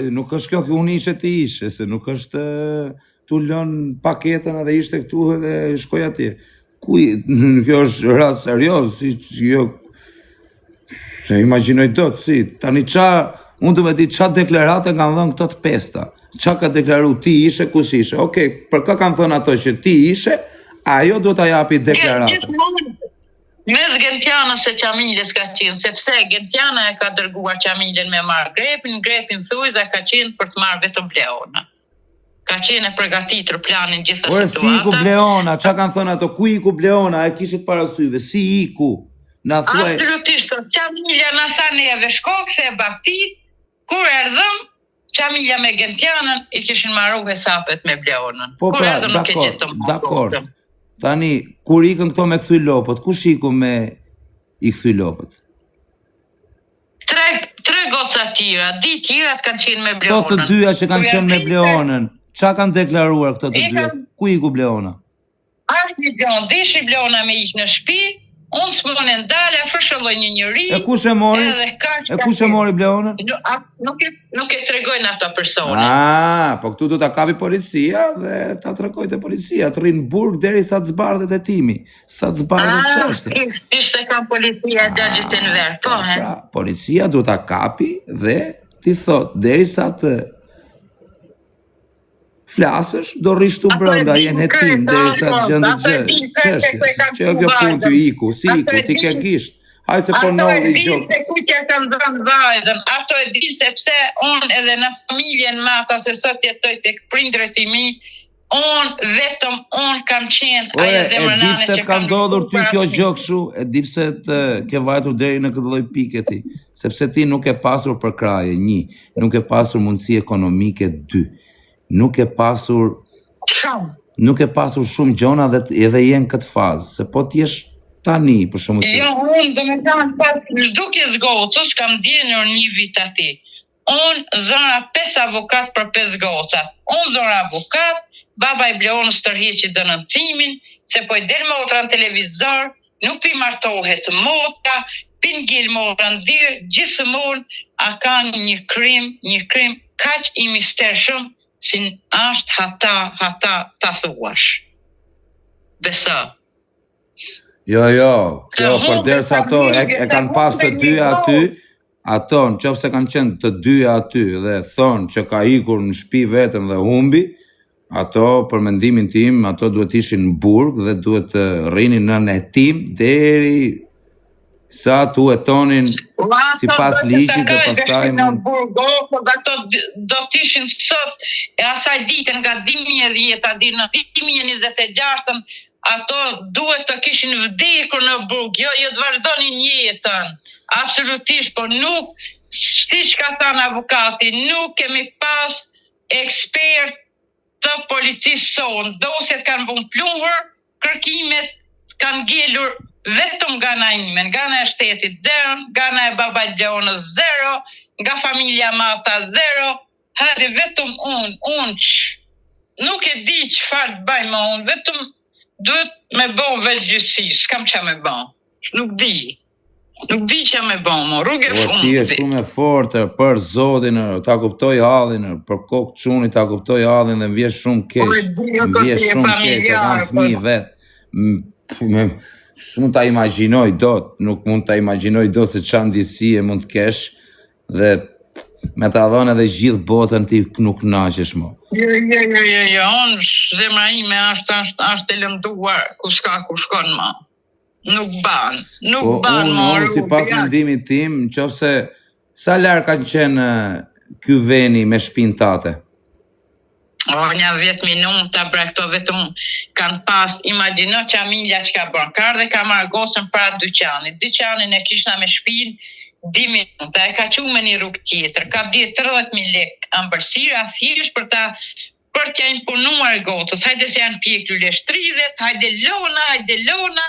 Nuk është kjo unë ishe, ti ishe, se nuk është tu lën paketën edhe ishte këtu edhe shkoj atje. Kjo është rast serios, se imagjinoj dot, si, tani unë du me di qa deklarate kanë dhënë këto të pesta. Qa ka deklaru ti ishe, kush ishe. Okej, për ka kanë thënë ato që ti ishe, ajo do t'a japi deklarate. Mes Gentianës e Qamiljes ka qenë, sepse Gentiana e ka dërguar Qamiljen me marrë grepin thujza ka qenë për të marrë vetëm Bleona. Ka qenë e përgatitur planin gjitha situata. Si iku Bleona, qa kanë thënë ato, ku iku Bleona, e kishit parasyve, si iku? Absolutisht, Qamilja në sa neve shko, këse e baktit, kur erdhëm, familja me Gentianën i kishin marru hesapet me Bleonën. Po pra, dakor. Tani, kur ikën këto me kthy lopët, kush iku me i kthy lopët? Tre goca tjera, di tjerat kanë qenë me Bleonën. Këto të dyja që kanë qenë me Bleonën, qa kanë deklaruar këto të dyja? Ku iku Bleona? Ashtë një Bleonë, dishi Bleona me ikë në shtëpi, unë s'mone ndale, fërshëlloj një njëri. E kush e mori? Bleonën? Nuk e tregojnë ata persone. Po këtu do ta kapi policia dhe ta tregoj te policia, të rrinë burg deri sa të zbardhet e timi. Sa të zbardhet çështja. Ishte kam policia dalit në ver, po he. Pra, policia do ta kapi dhe ti thot derisa të flasësh, do rrish tu brenda, jenë hetim, derisa të gjendit gjë. Çështja, që kjo punë ty iku, si iku, ti ke gisht. Haj se po nolli gjok. Ato e di se ku që kam dhënë vajzën, ato e di sepse unë edhe në familjen mata, se sot jetoj tek prindrit i mi, unë kam qenë ajo zemrënane që kam... E di pse ka ndodhur ty kjo gjë kështu, e di pse të ke vajtur deri në këtë lloj pike ti, sepse ti nuk e pasur përkraje, 1, nuk e pasur mundësi ekonomike, 2, nuk e pasur shumë gjona dhe edhe jenë këtë fazë, se po t'jesh tani, për shumë të... Jo, unë do me thanë pas zhdukjes gocës, kam djenur një vit ati. Unë zëra 5 avokat për 5 goca. Unë zëra avokat, baba i Bleonës tërhiqi dënëncimin, se po i del motra në televizor, nuk pi martohet motra, pi ngil motra në dirë, gjithmonë a kanë një krim kaq i mistershëm, si është hata ta thuash. Besa. Jo, kjo përderisa ato e kanë pas të dyja aty, ato në qoftë se kanë qenë të dyja aty dhe thonë që ka ikur në shtëpi vetëm dhe humbi, ato për mendimin tim, ato duhet ishin në burg dhe duhet të rrinin në hetim deri sa tu jetonin sipas ligjit dhe pastaj mund ato do të ishin sot e asaj ditën nga 2010 deri në 2026 ato duhet të kishin vdekur në burg, jo të vazhdonin jetën. Absolutisht, por nuk, siç ka thënë avukati, nuk kemi pas ekspert të policisë sonë. Dosjet kanë vënë pluhur, kërkimet kanë ngelur vetëm nga ana ime, nga ana e shtetit 0, nga ana e babait Bleonës 0, nga familja Mata 0, hajde vetëm unë nuk e di çfarë të bëj më unë, vetëm duhet me bon veç gjyqësi, s'kam që me bon, nuk di që me bon, mo, rrugë e fundit. Ti e shumë e forte, për zotin, ta kuptoj hallin, për kokë çunit, ta kuptoj hallin dhe m'vjen shumë keq, e kam fëmijë vetë, s'mund ta imagjinoj dot, nuk mund ta imagjinoj dot se çfarë ndjesie mund të kesh, dhe me ta dhënë edhe gjithë botën ti nuk kënaqesh më. Jo, unë zemra ime është e lënduar ku s'ka ku shkon më. Nuk ban më. Unë si pas mendimit tim, nëse sa larg ka qenë ky veni me shtëpinë tate? Një 10 minuta, bre, këto vetëm kanë pas, imagjino që familja që ka bërë, ka dhe ka marrë gocën para dyqanit. Dyqanin e kishna me shtëpinë 10 minuta, e ka qume një rrugë tjetër, ka bje 30.000 lekë ambërsira, thjesht për t'ja imponuar gocës, hajde se janë pjekur lesh 30, hajde lona,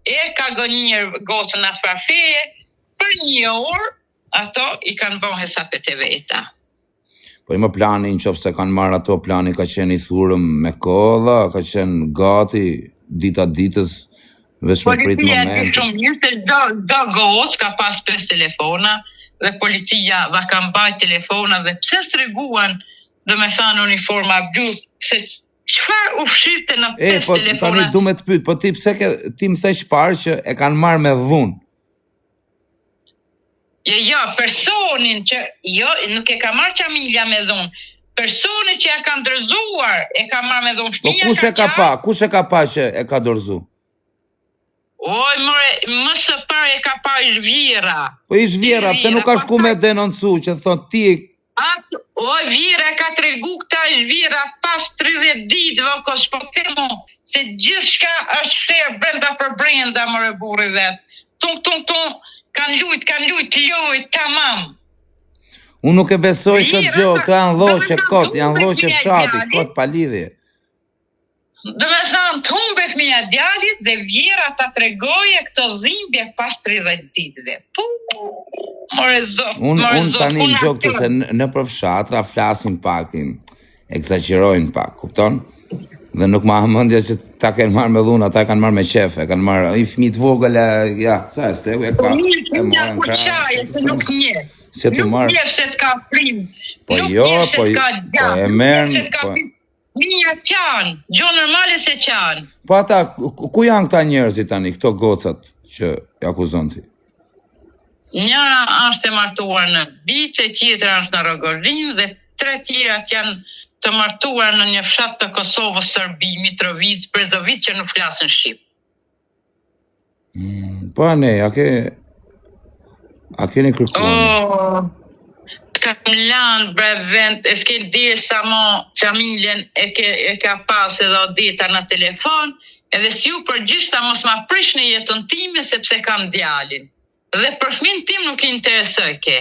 e ka gënjër gocën atë parfeje, për 1 orë, ato i kanë bën hesapet e veta. Po ima plani, në qofë se kanë marrë ato plani, ka qenë i thurëm me kodha, ka qenë gati, dita ditës, veç me prit moment. Policia di shumë mirë se do gocë ka pas 5 telefona dhe policia va ka mbajt telefona dhe pse s'treguan, do me thanë uniforma blu, se çfarë u fshiste në 5 telefona? Tani du me të pyet, po ti pse ti më thesh parë që e kanë marrë me dhunë? Jo, personin që, nuk e ka marrë familja me dhunë, personi që ja ka ndërzuar e ka marrë me dhunë. Po kush e ka pa që e ka dorëzu? Oj, më së parë e ka pa Zhvira. Po Zhvira, pse nuk ka shku me denoncu, që thot ti... Oj, Vira ka tregu këta Zhvira pas 30 ditëve, kos po themo, se gjithçka është fair brenda për brenda, më burri vet. Tung, kanë lujt, tamam. Unë nuk e besoj këtë gjë, këto janë lloqe kot, janë lloqe fshati, kot pa lidhje. Do me thënë, të humbe fëmija djalit dhe vjera ta tregoje këtë dhimbje pas 30 ditëve. More zot, Unë tani në gjokë të se në për fshatra flasin pak, egzagjerojnë pak, kupton? Dhe nuk ma mendja që ta kanë marrë me dhuna, ta kanë marrë me qefe, kanë marrë i fëmijë të vogël, ja, sa e steu e ka. E morën krahë. Se nuk njeh. Se tu marr. Nuk njeh se t'ka prim. Po nuk jo, njeh se po t'ka po gjatë. e merr. Minja qanë, gjo normale se qanë. Po ata ku janë këta njerëzit tani, këto gocat që i akuzon ti? Njëra është e martuar në Biçe, tjetra është në Rogozin dhe 3 tjerat janë të martuar në një fshat të Kosovës, Serbi, Mitrovic, Brezovic që nuk flasin shqip. Po ne, a keni kërkuar? Kam lanë brevent, e s'ke dirë sa mo familjen e ka pas edhe dita në telefon, edhe si ju përgjishta mos ma prish në jetën time sepse kam djalin. Dhe për fëmin tim nuk i interesoj ke.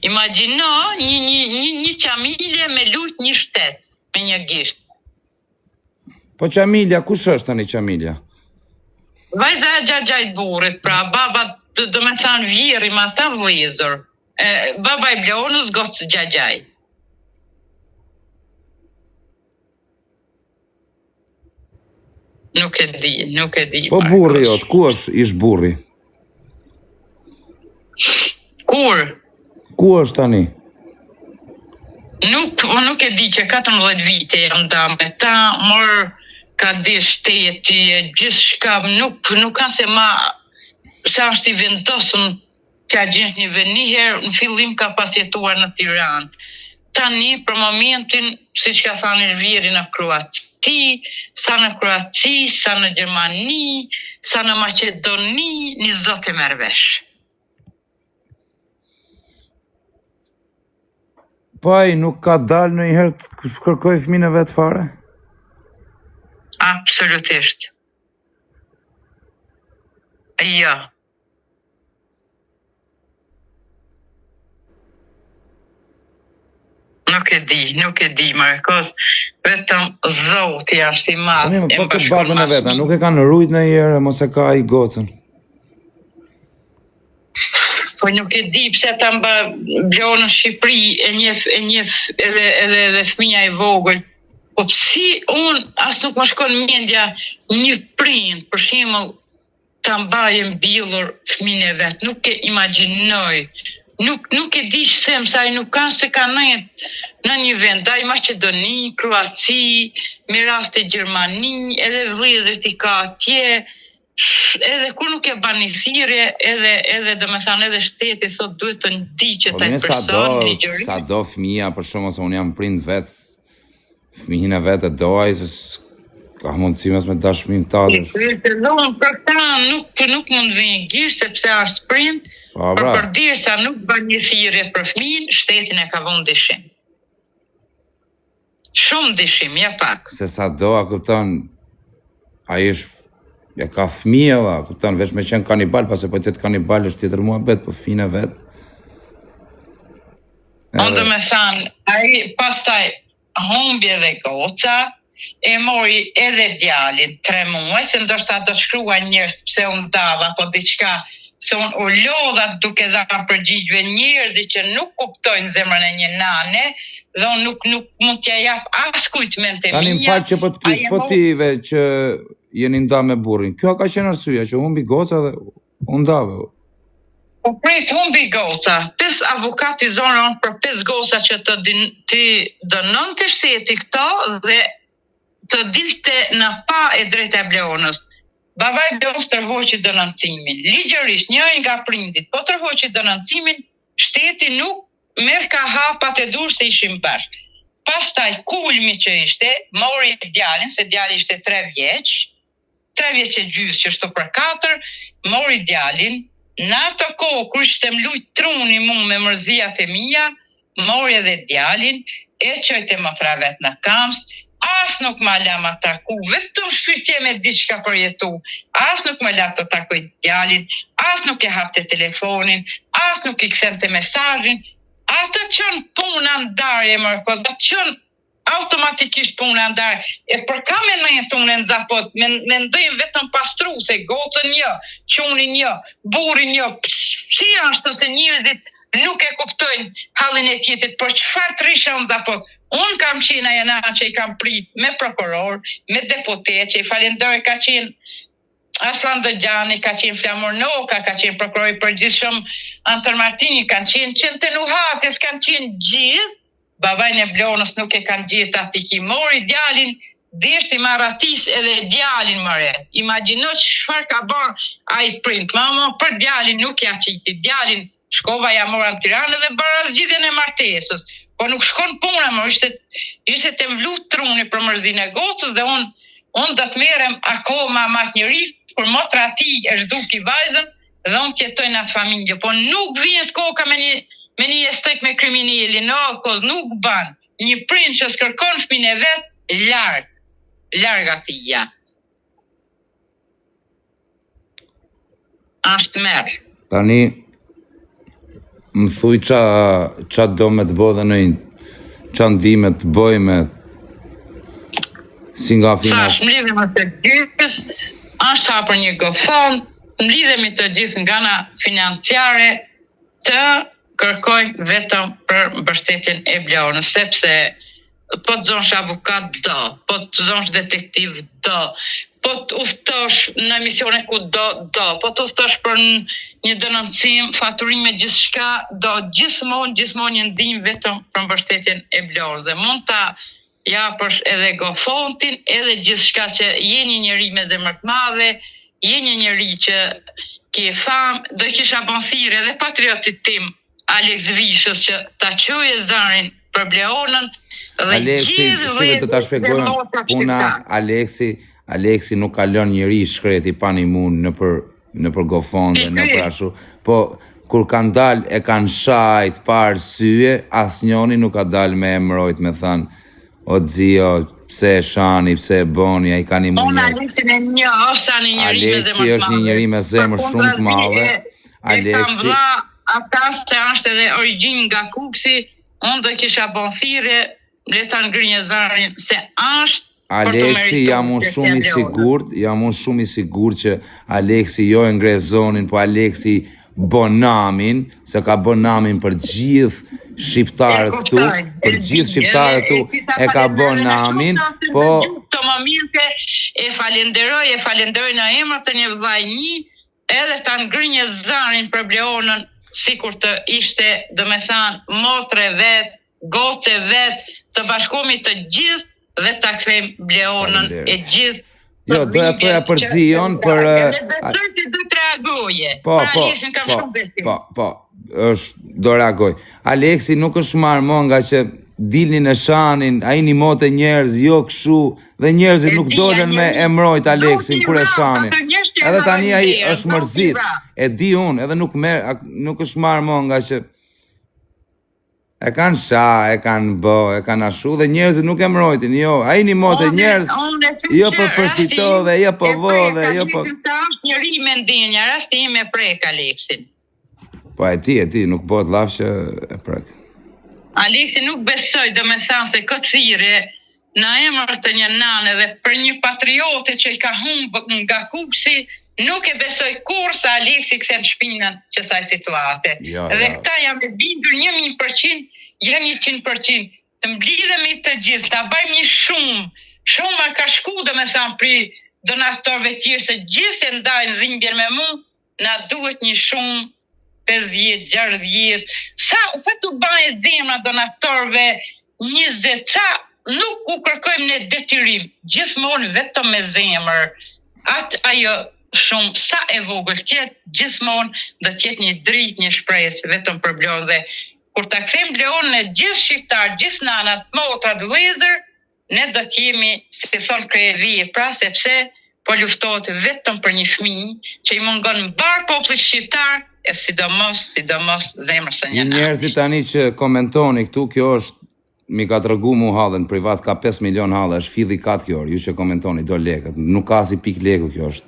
Imagjino një qamilje me lut një shtet, me një gisht. Po qamilja, kush është tani qamilja? Vajza e gjagjajt burit, pra baba do me thanë vjeri ma ta vlizur. Baba i Blonës gocë gjagjaj. Nuk e di. Po burri jot, ku është ish burri? Kur? Ku është tani? Nuk e di që 14 vite jam da me ta, morë ka di shteti, gjithë shka, nuk ka se ma, sa është i vendosën ka gjithë një veniher, në fillim ka pasjetuar në Tiranë. Tani, për momentin, si që ka thani vjeri në Kroaci, sa në Kroaci, sa në Gjermani, sa në Maqedoni, një zot e merr vesh. Po ai nuk ka dalë në njëherë të kërkoj fëmijën e vet fare? Absolutisht. Jo. Nuk e di, Markos, vetëm Zoti është i madh. Po këtë babën e veta, nuk e kanë rujt në njëherë, mos e ka ai gocën. Po nuk e di pse ta mba Blonën në Shqipëri e njeh edhe fëmia i vogël. Po si unë as nuk më shkon mendja një prind, për shembull, ta mbajë mbillur fëmijën e vet, nuk e imagjinoj. Nuk e di që them sa i nuk kanë se kanë në një vend, ai Maqedoni, Kroaci, me raste Gjermani, edhe vëllezërit i ka atje, edhe kur nuk e bani thirrje, edhe domethënë edhe shteti thot duhet të ndiqet ai person ligjërisht. Sa do fëmia, për shkak se unë jam prind vet, fëmijën e vet e doaj se ka mundësi mes me dashmin tatësh. Për ta nuk mund vinë gjysh sepse është prind, por përderisa nuk bën një thirrje për fëmijën, shtetin e ka vënë dyshim. Shumë dyshim, ja pak. Se sa do, a kupton, ai ja ka fëmijë, kupton, veç me qenë kanibal, pasi po të kanibal është tjetër muhabet, po fëmijën e vet. Unë do me thanë, ai pastaj humbi edhe goca, e mori edhe djalin 3 muaj, se ndoshta do shkrua njerëz pse unë dava, po diçka, se unë u lodha duke dhënë përgjigjve njerëzit që nuk kuptojnë zemrën e një nane, dhe unë nuk mund t'ja jap askujt mente mia. Tani më fal që po të pyes, po tive që jeni nda me burrin. Kjo ka qenë arsyeja që humbi goca dhe u ndave. Po prit humbi goca, 5 avokati zonë për 5 goca që ti dënonte shteti këto dhe të dilte në pa e drejta e Blonës. Baba i Blonës tërhoqi dënoncimin. Ligjërisht, njëri nga prindit, po tërhoqi dënoncimin, shteti nuk merr ka hapat e dur se ishim bashkë. Pastaj kulmi që ishte, mori djalin, se djali ishte 3 vjeç, 3 vjeç e gjysmë që shto për 4, mori djalin, në ato kohë kur ishte mlujt truni mu me mërzijat e mia, mori edhe djalin, e qojte motra vet në Kams, as nuk ma la ma taku, vetëm shpirtje me diçka për jetu, as nuk ma la të takoj djalin, as nuk e hapte telefonin, as nuk i kthente mesazhin, atë qënë puna ndarje mërkos, atë qënë automatikisht puna ndarje, e për ka me në jetunë në zapot, me ndojnë vetëm pastru, se gocën një, qunin një, burin një, si ashtu se njerëzit nuk e kuptojnë hallin e tjetrit, për çfarë trishën zapot. Unë kam qenë ajana që i kam prit me prokuror, me deputet, që i falenderoj ka qenë Aslan Dëgjani, ka qenë Flamur Noka, ka qenë prokurori përgjithshëm Anton Martini, kanë qenë Qente Nuhatis, kanë qenë gjithë, babajnë e Blonës nuk e kanë gjithë ati ki mori djalin, deshti maratis edhe djalin mëre. Imagjino çfarë ka bërë ai print, mama për djalin nuk ja qiti, djalin shkova ja mora në Tiranë dhe bëra zgjidhjen e martesës. Po nuk shkon puna, më ishte të mvlut truni për mërzin e gocës dhe unë do të merrem akoma matë njëri, për motra ti e zhduki vajzën dhe unë tjetoj në atë familje. Po nuk vjen koka me një estek me kriminali, nuk ban. Një prind që s'kërkon fëmin e vetë, larg atija. Ashtë merë. Tani, më thuj qa do me të bo dhe në qa ndime të boj me si nga finat. Thash, më lidhe me të gjithë, ashtë hapër një GoFund, më lidhe me të gjithë nga nga financiare të kërkojnë vetëm për mbështetjen e Blonës, sepse po të zonsh avokat do, po të zonsh detektiv do, po të uftosh në emisione ku do, po të uftosh për një denoncim, faturim me gjithçka, do gjithmonë një ndim vetëm për mbështetjen e Blonës. Dhe mund ta japësh edhe GoFundin, edhe gjithçka që je një njeri me zemër të madhe, je një njeri që ke fam, do kisha bën thirrje edhe patriotit tim, Alex Vishës, që ta qoje zërin për Bleonën. Alexi, shqive të ta shpjegojmë puna, Alexi nuk ka lënë njëri shkreti pa një mund në për GoFund dhe në për ashu. Po, kur kanë dalë e kanë shajt pa arsye, as njoni nuk ka dalë me emrojt me thanë, o dzio, pse e shani, pse e boni, a i ka një mund njërës. Alexi në një, ofsa një njëri me zemër të madhe. Alexi është një njëri me zemër shumë të madhe. E kam vla, ata se është edhe origin nga Kuksi, unë do kisha bon thirrje, le ta ngrinje zërin, se është Alexi jam unë shumë i sigurt që Alexi jo e ngre zonin, po Alexi bën namin, se ka bën namin për gjithë shqiptarët këtu, për gjithë shqiptarët këtu e ka bën namin, po këto momente e falenderoj në emër të një vllai një, edhe ta ngrinje zërin për Bleonën, sikur të ishte, domethënë, motre vet, goce vet, të bashkohemi të gjithë dhe ta kthejmë Bleonën e gjithë. Jo, doja thoja për Zion, për... Besoj se do të reagoje. Po, do reagoj. Alexi nuk është marrë mo nga që dilnin e shanin, a i një mote njerëz, jo këshu, dhe njerëzit nuk dolen me emrojt Alexin kur e shanin. Edhe tani a i është mërzit, e di unë, edhe nuk është marrë mo nga që e kanë sha, e kanë bo, e kanë ashu, dhe njerëzit nuk e mrojtin, jo, a i një mote njerëz, jo për përfitove, jo për vode, jo për... Sa është njëri me ndinja, rasti me prek Alexin. Po e ti, nuk po të lafë që e prek. Alexi nuk besoj, do me thanë se këtë thirrje në emër të një nane dhe për një patriote që i ka humbë nga Kuksi, nuk e besoj kur sa Alexi kthen shpinën që saj situate. Dhe këta jam e bindur 1000%, jam 100%, të mblidhemi të gjithë, ta bëjmë një shumë ka shku do me thanë pri donatorëve tjerë se gjithë e ndajnë dhimbjen me mu, na duhet një shumë 50, 60, sa të bëjë zemra donatorëve 20, sa nuk u kërkojmë në detyrim, gjithmonë vetëm me zemër, ajo shumë, sa e vogël tjetë, gjithmonë dhe tjetë një dritë, një shpresë, vetëm për Bleonën dhe kur ta kthejmë Bleonën e gjithë shqiptarë, gjithë nanat, motrat, vëllezër, ne do t'jemi, si thonë krejevije, pra sepse po luftohet vetëm për një fëmijë që i mungon mbar popullit shqiptar, e sidomos zemrës së një nani. Njerëzit tani që komentoni këtu, kjo është mi ka tregu mu hallën privat ka 5 milion hallë, është filli kat kjo, ju që komentoni do lekët, nuk ka si pik leku kjo është.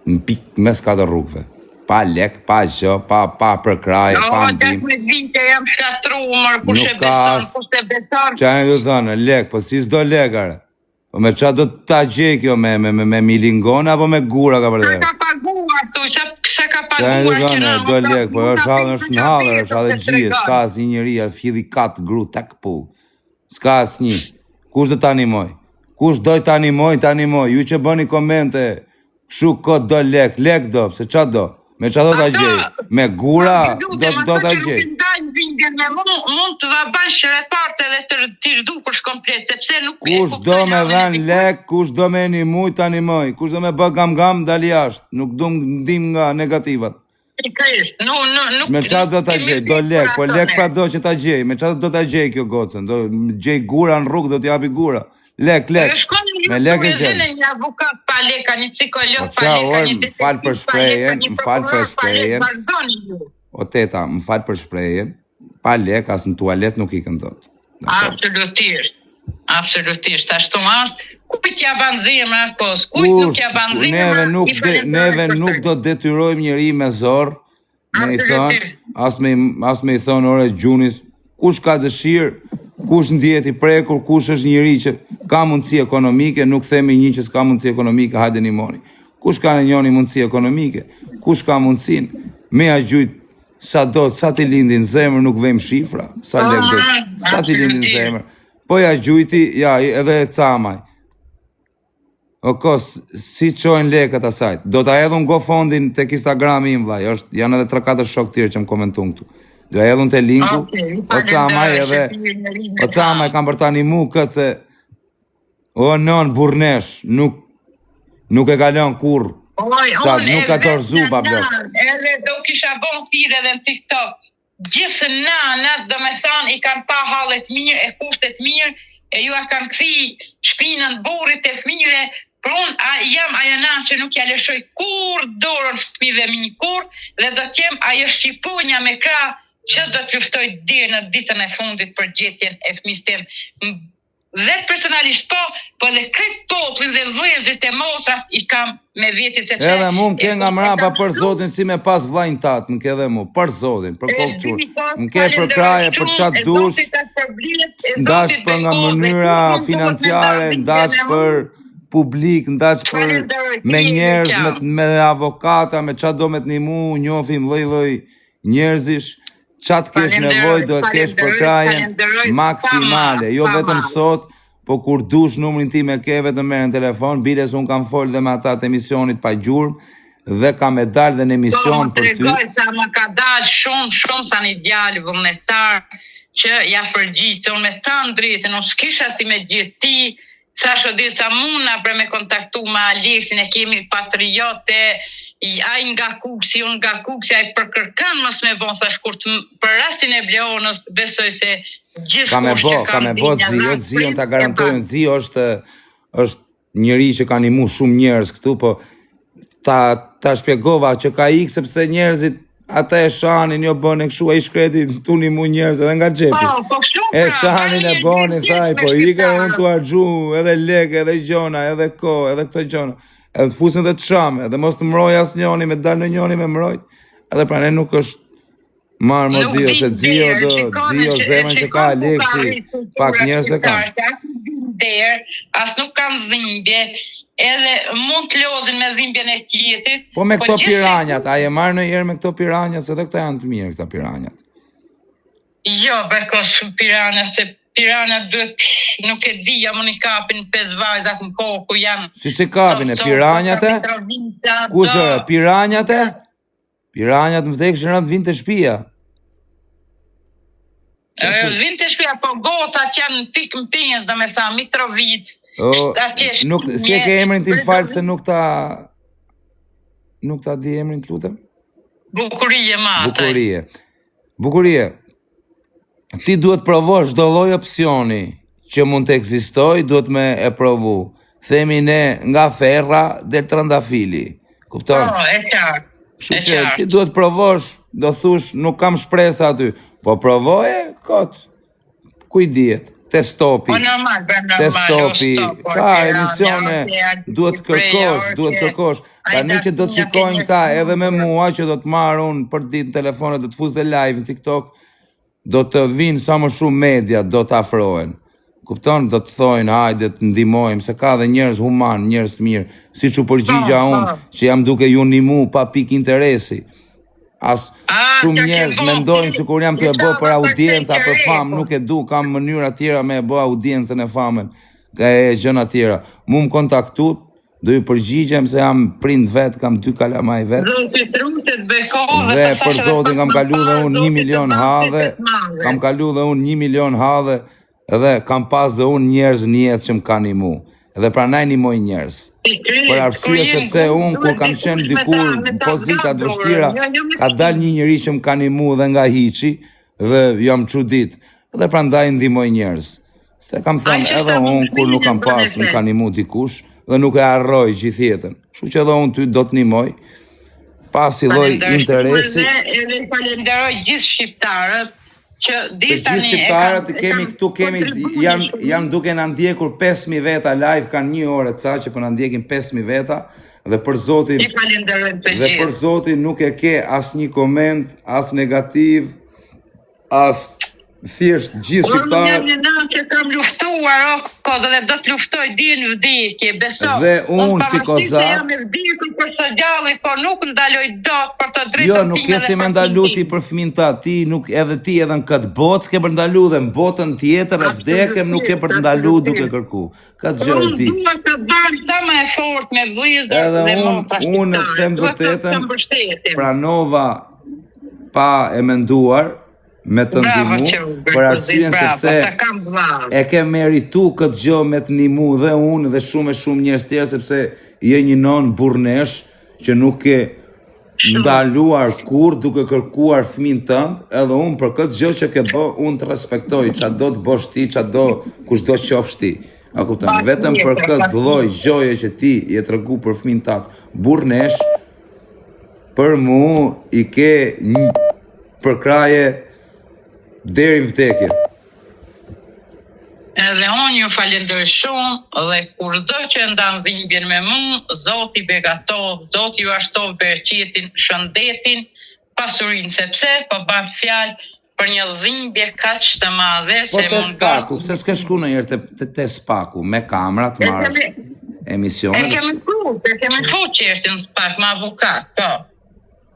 Në pik mes 4 rrugëve. Pa lek, pa gjë, pa përkraje, pa ndim. Jo, 10 vite jam shkatruar, kush e beson, kush e beson. Çfarë do thënë, lek, po si s'do lekare. Po me çfarë do ta gjej kjo me milingon apo me gura ka për të? Ka paguar, thuaj, se ka paguar. Çfarë do thënë, do lek, po është hallë është në hallë, është hallë gjie, s'ka asnjë njeri, filli kat gru tek pull. S'ka asnjë. Kush do ta animoj? Kush do ta animoj, ju që bëni komente, shu kod do lek do, pse çfarë do? Me qa do t'a gjej? Me gura do t'a gjej? Mund të dha banë shëreparte dhe t'i zhdukur komplet, sepse nuk... Kush do me dhan lek, kush do me animuj t'animoj, kush do me bë gam dali jashtë, nuk du ndim nga negativat. Me qa do t'a gjej? Do lek, po lek pra do që t'a gjej, me qa do t'a gjej kjo gocën, do gjej gura në rrugë, do t'japi gura. Lek, me lek e gjej. Një avokat pa leka, një psikolog pa leka, një më falë për shprejen, o teta, më falë për shprejen, pa lek, as në tualet nuk i këndot. Absolutisht, ashtu ashtë, kujt t'ja banë zemra, kujt nuk t'ja banë zemra, neve nuk do të detyrojmë njëri me zorë, me i thonë, as me i thonë ore gjunis, kush ka dëshirë, kush ndjet i prekur, kush është njëri që ka mundësi ekonomike, nuk themi një që s'ka mundësi ekonomike, hajde një moni. Kush ka në njoni mundësi ekonomike, kush ka mundësin, me a gjujt sa do, sa ti lindin zemër, nuk vejmë shifra, sa ti lindin zemër, po ja gjujti, ja, edhe e camaj. Si qojnë lekët asajt, do t'a edhun go fondin të Instagrami im vlaj, janë edhe 3-4 shok tjerë që më komentun këtu. Do e edhun të linku, o camaj kam për ta një mu këtë se o non burnesh, nuk e kalon kur, sa nuk ka dorëzu pa blok. Edhe do kisha bon thire edhe në TikTok, gjithë nanat do me thonë i kanë pa hallet mirë, e kushtet mirë, e ju a kanë këthi shpinën burit e fmire, për unë jam ajo nanë që nuk ja lëshoj kur dorën fmi dhe minjë kur, dhe do t'jem ajo shqipunja me kra, që do të luftoj dirë në ditën e fundit për gjetjen e fëmis tem. Dhe personalisht po dhe kretë poplin dhe vëzit e motra i kam me vjetit sepse... Edhe mu më ke nga mrapa për zotin si me pas vlajnë tatë, më ke dhe mu, për zotin, për kokë qurë. Më ke për kraje, për qatë dush, ndash për nga mënyra financiare, ndash për publik, ndash për me njerëz, me avokata, me qatë do me të një mu, njofim loj njerëzish, qatë kesh nevoj, do e kesh për krajen maksimale, jo vetëm sot, po kur dush numrin ti me ke vetëm merë në telefon, biles unë kam folë dhe me ata të emisionit pa gjurëm, dhe kam e dalë dhe në emision për ty. Po, më tregoj sa më ka dalë shumë sa një djallë vullnetar, që ja përgjithë, se unë me thanë drejtën, unë s'kisha si me gjithë ti, sa shodit sa muna për me kontaktu ma Aleksin, e kemi patriote, ai nga Kuksi, unë nga Kuksi, ai për kërkan mës me bon, thash kur për rastin e Bleonës, besoj se gjithë kush që kam dinja. Zion ta garantojnë, Zio është njëri që ka nimu shumë njerëz këtu, po ta shpjegova që ka ikë sepse njerëzit ata e shanin, jo bënë e këshu, e i shkreti tu një mu njerëz edhe nga gjepi. E shanin e bëni, thaj, po ike unë tu argju, edhe lek, edhe gjona, edhe ko, edhe këto gjona. Edhe të fusin dhe të shame, edhe mos të mroj as njoni, me dalë në njoni me mrojt. Edhe pra ne nuk është marë më Zio, se Zio zemën që ka Aleksi, pak njerëz e ka. As nuk kanë dhimbje, edhe mund të lodhin me dhimbjen e tjetrit. Po me këto piranjat, a je marrë në herë me këto piranjat, se dhe këta janë të mirë këta piranjat? Jo, bekos piranjat, se piranjat duhet, nuk e di, jam unë i kapin 5 vajzat në kohë ku janë... Si piranjat e? Kush e? Piranjat e? Piranjat në vdekshën rëndë vind të shpia. Vind të shpia, po gocat janë në pikë më pinjës, do me tha, Mitrovic. Si e ke emrin ti falë se nuk ta di emrin të lutem? Bukurie ma. Bukurie. Ti duhet provosh çdo lloj opsioni që mund të ekzistoj, duhet me e provu. Themi ne nga ferra del trëndafili. Kupton? Po, e qartë. Kështu që ti duhet provosh, do thush nuk kam shpresë aty. Po provoje, kot. Kuj dihet. Testopi. Po normal, Testopi. Ka emisione, duhet kërkosh. Tani që do të shikojnë ta edhe me mua që do të marr unë për ditë në telefonet, do të fus dhe live në TikTok, do të vinë sa më shumë media, do të afrohen. Kupton, do të thojnë, hajde të ndihmojmë, se ka dhe njerëz human, njerëz të mirë, siç u përgjigja unë, që jam duke ju ndihmu pa pikë interesi. As shumë njerëz mendojnë se kur jam të e bë për audiencë për famë, nuk e du, kam mënyra tjera me e bë audiencën e famën, ka e gjëna tjera. Mu më kontaktu, do ju përgjigjem se jam prind vetë, kam 2 kalamaj vetë. Dhe për zotin kam kalu dhe unë 1 milion hadhe, edhe kam pas dhe unë njerëz në jetë që më kanë ndihmu. Edhe pranaj ndihmoj njerëz. Për arsye sepse unë kur kam qenë dikur në pozita të vështira, ka dalë një njeri që më ka ndihmu dhe nga hiçi dhe jam çudit. Dhe prandaj ndihmoj njerëz. Se kam thënë edhe unë kur nuk kam pas më ka ndihmu dikush dhe nuk e harroj gjithë jetën. Kështu që edhe unë ty do të ndihmoj. Pasi lloj interesi. Edhe falenderoj gjithë shqiptarët. Të gjithë shqiptarët jam duke na ndjekur 5.000 veta live, kanë 1 orë ca që po na ndjekin 5.000 veta dhe për zotin nuk e ke asnjë koment, as negativ, as thjesht gjithë shqiptarët. Unë jam një që kam luftuar dhe do të luftoj deri në vdekje, beso. Dhe unë si kozak jam e vdekur për të gjallë, por nuk ndaloj dot për të drejtën time. Jo, nuk je si me ndalu ti për fëmin ta, ti edhe në këtë botë s'ke për ndalu dhe në botën tjetër e vdekem nuk ke për të ndalu duke kërku. Ka të gjë ti. Unë duhet të bëjmë sa më e fortë me vëllezër dhe motra shqiptare. Unë them vërtetën, pranova pa e menduar me të ndihmu, për arsyen sepse e ke meritu këtë gjë me të ndihmu dhe unë dhe shumë njerëz tjerë, sepse je një non burnesh që nuk ke ndaluar kur duke kërkuar fëmin tënd, edhe unë për këtë gjë që ke bë, unë të respektoj, çfarë do të bësh ti, çfarë do kushdo qofsh ti. A kupton, vetëm për këtë lloj gjoje që ti je tregu për fëmin tat, burnesh, për mu i ke një përkraje deri në vdekje. Edhe unë ju falenderoj shumë dhe kurdo që ndan dhimbjen me mua, Zoti beqatov, Zoti ju ashtov bereqetin, shëndetin, pasurinë, sepse po bën fjalë për një dhimbje kaq të madhe se mund spaku, pse s'ke shku ndonjëherë te spaku me kamera të marrësh emisione? E kemi thënë çertin spak me avokat, po.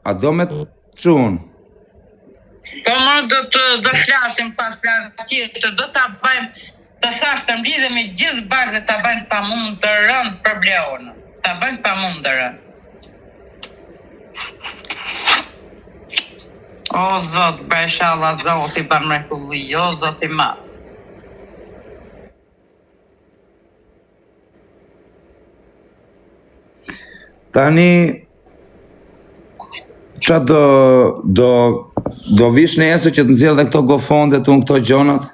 A do me çun? Po më do flasim pas planit tjetër, do ta bëjmë, të thash të mblidhe me gjithë bashkë dhe ta bëjmë pamundë të rënd për Bleonën. Ta bëjmë pamundë të rënd. O Zot, beshallah, Zoti bën mrekulli, o Zoti i madh. Tani qa do vish nesër që të nxjerr dhe këto gofondet unë këto gjonat?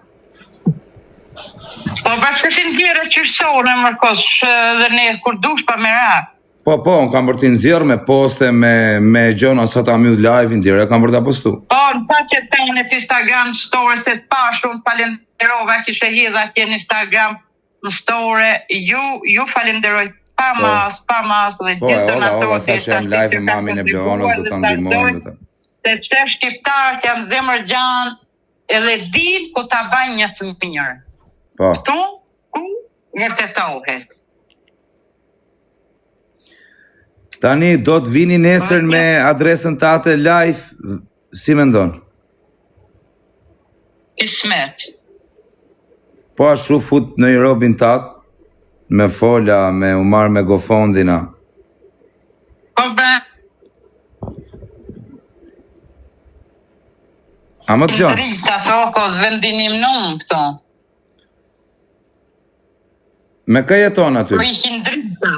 Po bashkë si nxjerrë qyrsore mërkosh dhe ne kur dush pa merak. Po, unë kam për t'i nxjerrë me poste, me gjona sot am ju live-in direkt, kam për t'a postu. Po, në sa që të Instagram story se të pash, unë falenderova kishe hidha atje në Instagram në story, ju falenderoj pa mas dhe gjithë donatorët. Po, thash jam live e mamin e Bleonës do të ndihmojnë. Sepse shqiptarët janë zemër gjanë edhe din ku ta bajnë një të mirë. Po. Këtu, ku vërtetohet. Tani do të vini nesër me adresën tate live, si mendon? Kismet. Po ashtu fut në robin tat, me fola, me umar me gofondina. Po bre. A më të gjonë? Drita thokos vendinim nëmë këto. Me ka jeton aty? Po ikin drita.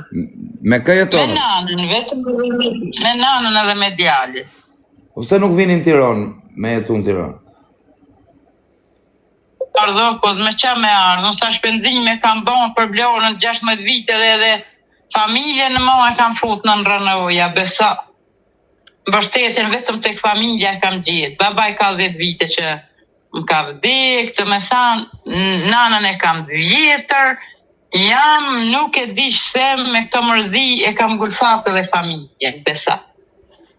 Me ka jeton? Me nanën, vetëm me nanën edhe me djali. Pse nuk vini në Tiranë, me jetu në Tiranë? Ardhokos, me qa me ardhë, nësa shpenzime kam bon për Bleonën 16 vite dhe edhe familje në mua kam fut në rënoja, besa. Mbështetjen vetëm tek familja kam gjetë. Babaj ka 10 vite që më ka vdek, të me thanë, nanën e kam 2 vjetër, jam, nuk e di shtem, me këto mërzi e kam gulfat edhe familje, besa.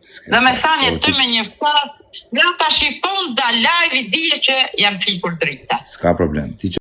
Dhe me thanë, jetë me një fat, nga ta shikon da live i dije që jam fikur drita. S'ka problem.